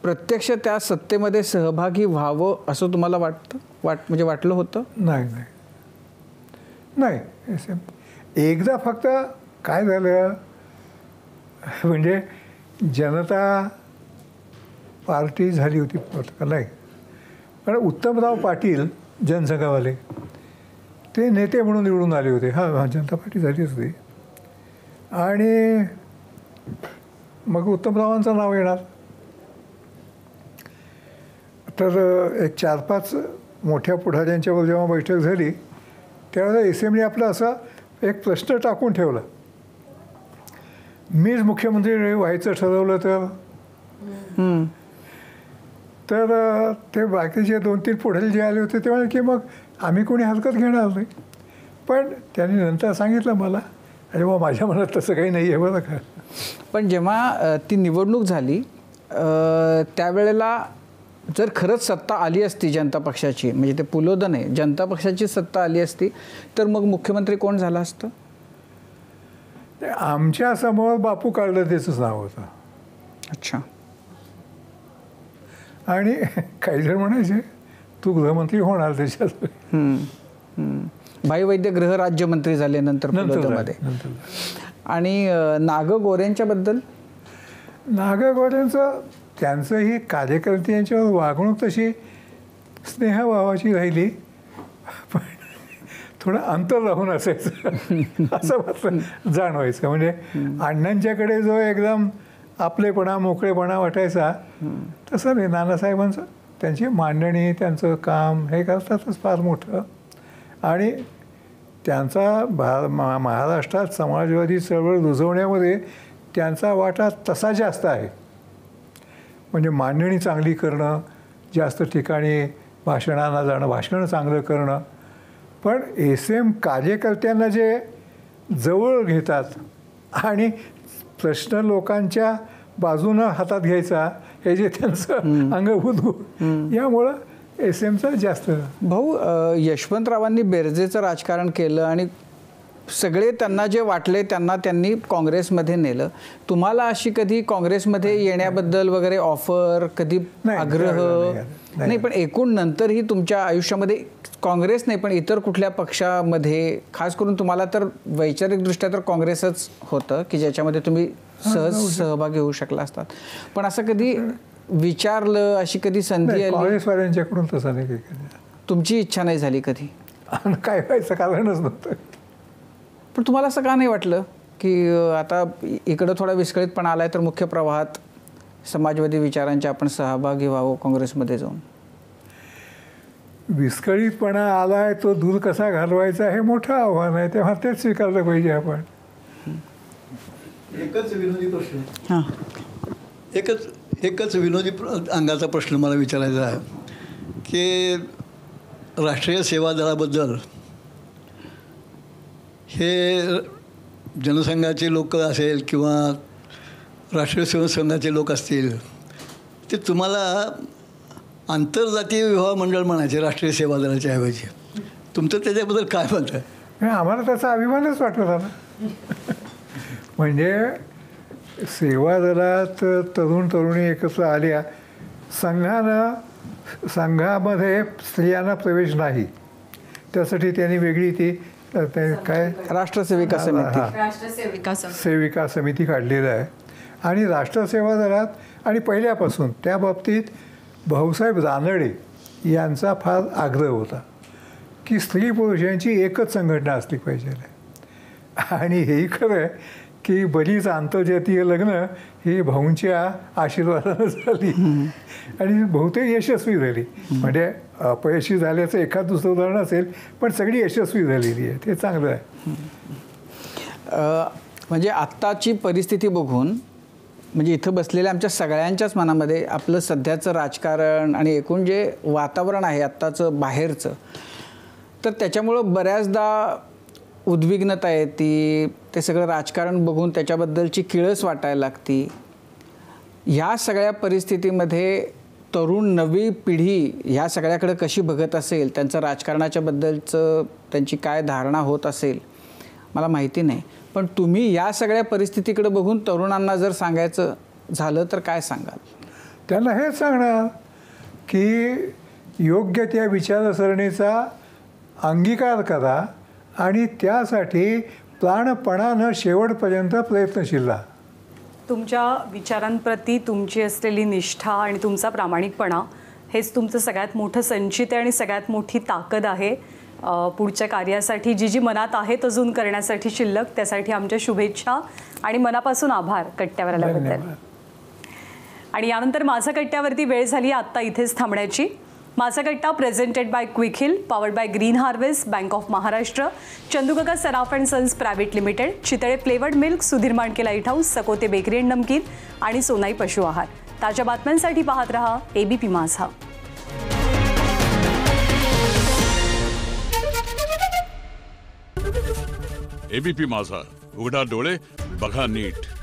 प्रत्यक्ष त्या सत्तेमध्ये सहभागी व्हावं असं तुम्हाला म्हणजे वाटलं होतं? नाही. एकदा फक्त काय झालं म्हणजे जनता पार्टी झाली होती नाही, पण उत्तमराव पाटील जनसंघावाले ते नेते म्हणून निवडून आले होते. जनता पार्टी झाली होती. आणि मग उत्तमरावांचं नाव येणार. तर एक 4-5 मोठ्या पुढाऱ्यांच्यावर जेव्हा बैठक झाली त्यावेळेला एसएमने आपलं असं एक प्रश्न टाकून ठेवला, मीच मुख्यमंत्री व्हायचं ठरवलं तर ते बाकीचे 2-3 पुढारी जे आले होते ते म्हणाले की मग आम्ही कोणी हरकत घेणार नाही. पण त्यांनी नंतर सांगितलं मला, अरे बा माझ्या मनात तसं काही नाही आहे बरं का. पण जेव्हा ती निवडणूक झाली त्यावेळेला जर खरंच सत्ता आली असती जनता पक्षाची, म्हणजे ते पुलोदन आहे, जनता पक्षाची सत्ता आली असती तर मग मुख्यमंत्री कोण झालं असतं? आमच्या समोर बापू काळदातेचंच नाव होतं. अच्छा. आणि काही जण म्हणायचे तू गृहमंत्री होणार त्याच्यात. भाई वैद्य गृहराज्यमंत्री झाले नंतर पुलोदमध्ये. आणि नागगोरेंच्याबद्दल? नागगोरेंचं त्यांचंही कार्यकर्त्यांच्यावर वागणूक तशी स्नेहभावाची राहिली, पण थोडं अंतर राहून असायचं असं मात्र जाणवायचं. म्हणजे अण्णांच्याकडे जो एकदम आपलेपणा मोकळेपणा वाटायचा तसं नाही. नानासाहेबांचं त्यांची मांडणी, त्यांचं काम हे करतातच फार मोठं. आणि त्यांचा महाराष्ट्रात समाजवादी चळवळ रुजवण्यामध्ये त्यांचा वाटा तसा जास्त आहे. म्हणजे मांडणी चांगली करणं, जास्त ठिकाणी भाषणांना जाणं, भाषण चांगलं करणं. पण एसएम कार्यकर्त्यांना जे जवळ घेतात आणि प्रश्न लोकांच्या बाजूनं हातात घ्यायचा हे जे त्यांचं अंगभूत गुण, यामुळं एसएमचं जास्त. भाऊ, यशवंतरावांनी बेरजेचं राजकारण केलं आणि सगळे त्यांना जे वाटले त्यांनी काँग्रेसमध्ये नेलं. तुम्हाला अशी कधी काँग्रेसमध्ये येण्याबद्दल वगैरे ऑफर, कधी आग्रह नाही? पण एकूण नंतरही तुमच्या आयुष्यामध्ये काँग्रेस नाही पण इतर कुठल्या पक्षामध्ये, खास करून तुम्हाला तर वैचारिकदृष्ट्या तर काँग्रेसच होतं की ज्याच्यामध्ये तुम्ही सहज सहभागी होऊ शकला असतात, पण असं कधी विचारलं, अशी कधी संधी आली? काँग्रेसवाल्यांच्याकडून तसं नाही काही. तुमची इच्छा नाही झाली कधी? काय व्हायचं कारणच नव्हतं. पण तुम्हाला असं का नाही वाटलं की आता इकडं थोडा विस्कळीतपणा आलाय तर मुख्य प्रवाहात समाजवादी विचारांच्या आपण सहभागी व्हावं काँग्रेसमध्ये जाऊन? विस्कळीतपणा आलाय तो दूर कसा घालवायचा हे मोठं आव्हान आहे, तेव्हा तेच स्वीकारलं पाहिजे आपण. एकच विनोदी प्रश्न, एकच विनोदी अंगाचा प्रश्न मला विचारायचा आहे की राष्ट्रीय सेवा दलाबद्दल हे जनसंघाचे लोक असेल किंवा राष्ट्रीय सेवा संघाचे लोक असतील, ते तुम्हाला आंतरजातीय विवाह मंडळ म्हणायचे राष्ट्रीय सेवा दलाच्या ऐवजी. तुमचं त्याच्याबद्दल काय मत आहे? आम्हाला त्याचा अभिमानच वाटत होता ना. म्हणजे सेवा दलात तरुण तरुणी एकत्र आल्या, संघामध्ये स्त्रियांना प्रवेश नाही, त्यासाठी त्यांनी वेगळी ती काय राष्ट्रसेविका समिती, सेविका समिती काढलेलं आहे. आणि राष्ट्रसेवा दलात आणि पहिल्यापासून त्या बाबतीत भाऊसाहेब रानडे यांचा फार आग्रह होता की स्त्री पुरुषांची एकच संघटना असली पाहिजे. आणि हेही खरं आहे की बरीच आंतरजातीय लग्न ही भाऊंच्या आशीर्वादानं झाली आणि बहुतेक यशस्वी झाली. म्हणजे अपयशी झाल्याचं एखाद दुसरं उदाहरण असेल, पण सगळी यशस्वी झालेली आहे, ते चांगलं आहे. म्हणजे आत्ताची परिस्थिती बघून, म्हणजे इथं बसलेल्या आमच्या सगळ्यांच्याच मनामध्ये आपलं सध्याचं राजकारण आणि एकूण जे वातावरण आहे आत्ताचं बाहेरचं, तर त्याच्यामुळं बऱ्याचदा उद्विग्नता येते. ते सगळं राजकारण बघून त्याच्याबद्दलची किळस वाटायला लागती. ह्या सगळ्या परिस्थितीमध्ये तरुण नवी पिढी ह्या सगळ्याकडे कशी बघत असेल, त्यांचं राजकारणाच्या बद्दलचं त्यांची काय धारणा होत असेल मला माहिती नाही. पण तुम्ही या सगळ्या परिस्थितीकडे बघून तरुणांना जर सांगायचं झालं तर काय सांगाल? त्यांना हेच सांगणार की योग्य त्या विचारसरणीचा अंगीकार करा आणि त्यासाठी प्राणपणानं शेवटपर्यंत प्रयत्नशील राहा. तुमच्या विचारांप्रती तुमची असलेली निष्ठा आणि तुमचा प्रामाणिकपणा हेच तुमचं सगळ्यात मोठं संचित आहे आणि सगळ्यात मोठी ताकद आहे. पुढच्या कार्यासाठी जी मनात आहेत अजून करण्यासाठी शिल्लक, त्यासाठी आमच्या शुभेच्छा आणि मनापासून आभार कट्ट्यावर आल्याबद्दल. आणि यानंतर माझा कट्ट्यावरती वेळ झाली आत्ता इथेच थांबण्याची. Majha Katta presented by Quick Heal, powered by Green Harvest, Bank of Maharashtra, Chandukaka Saraf and sons private limited, Chitale flavoured milk, Sudhir Mandke light house, Sakote bakery and namkeen आणि सोनाई पशु आहार. ताज्या बातम्यांसाठी पाहत रहा ABP माझा. ABP माझा, उघडा डोळे बघा नीट.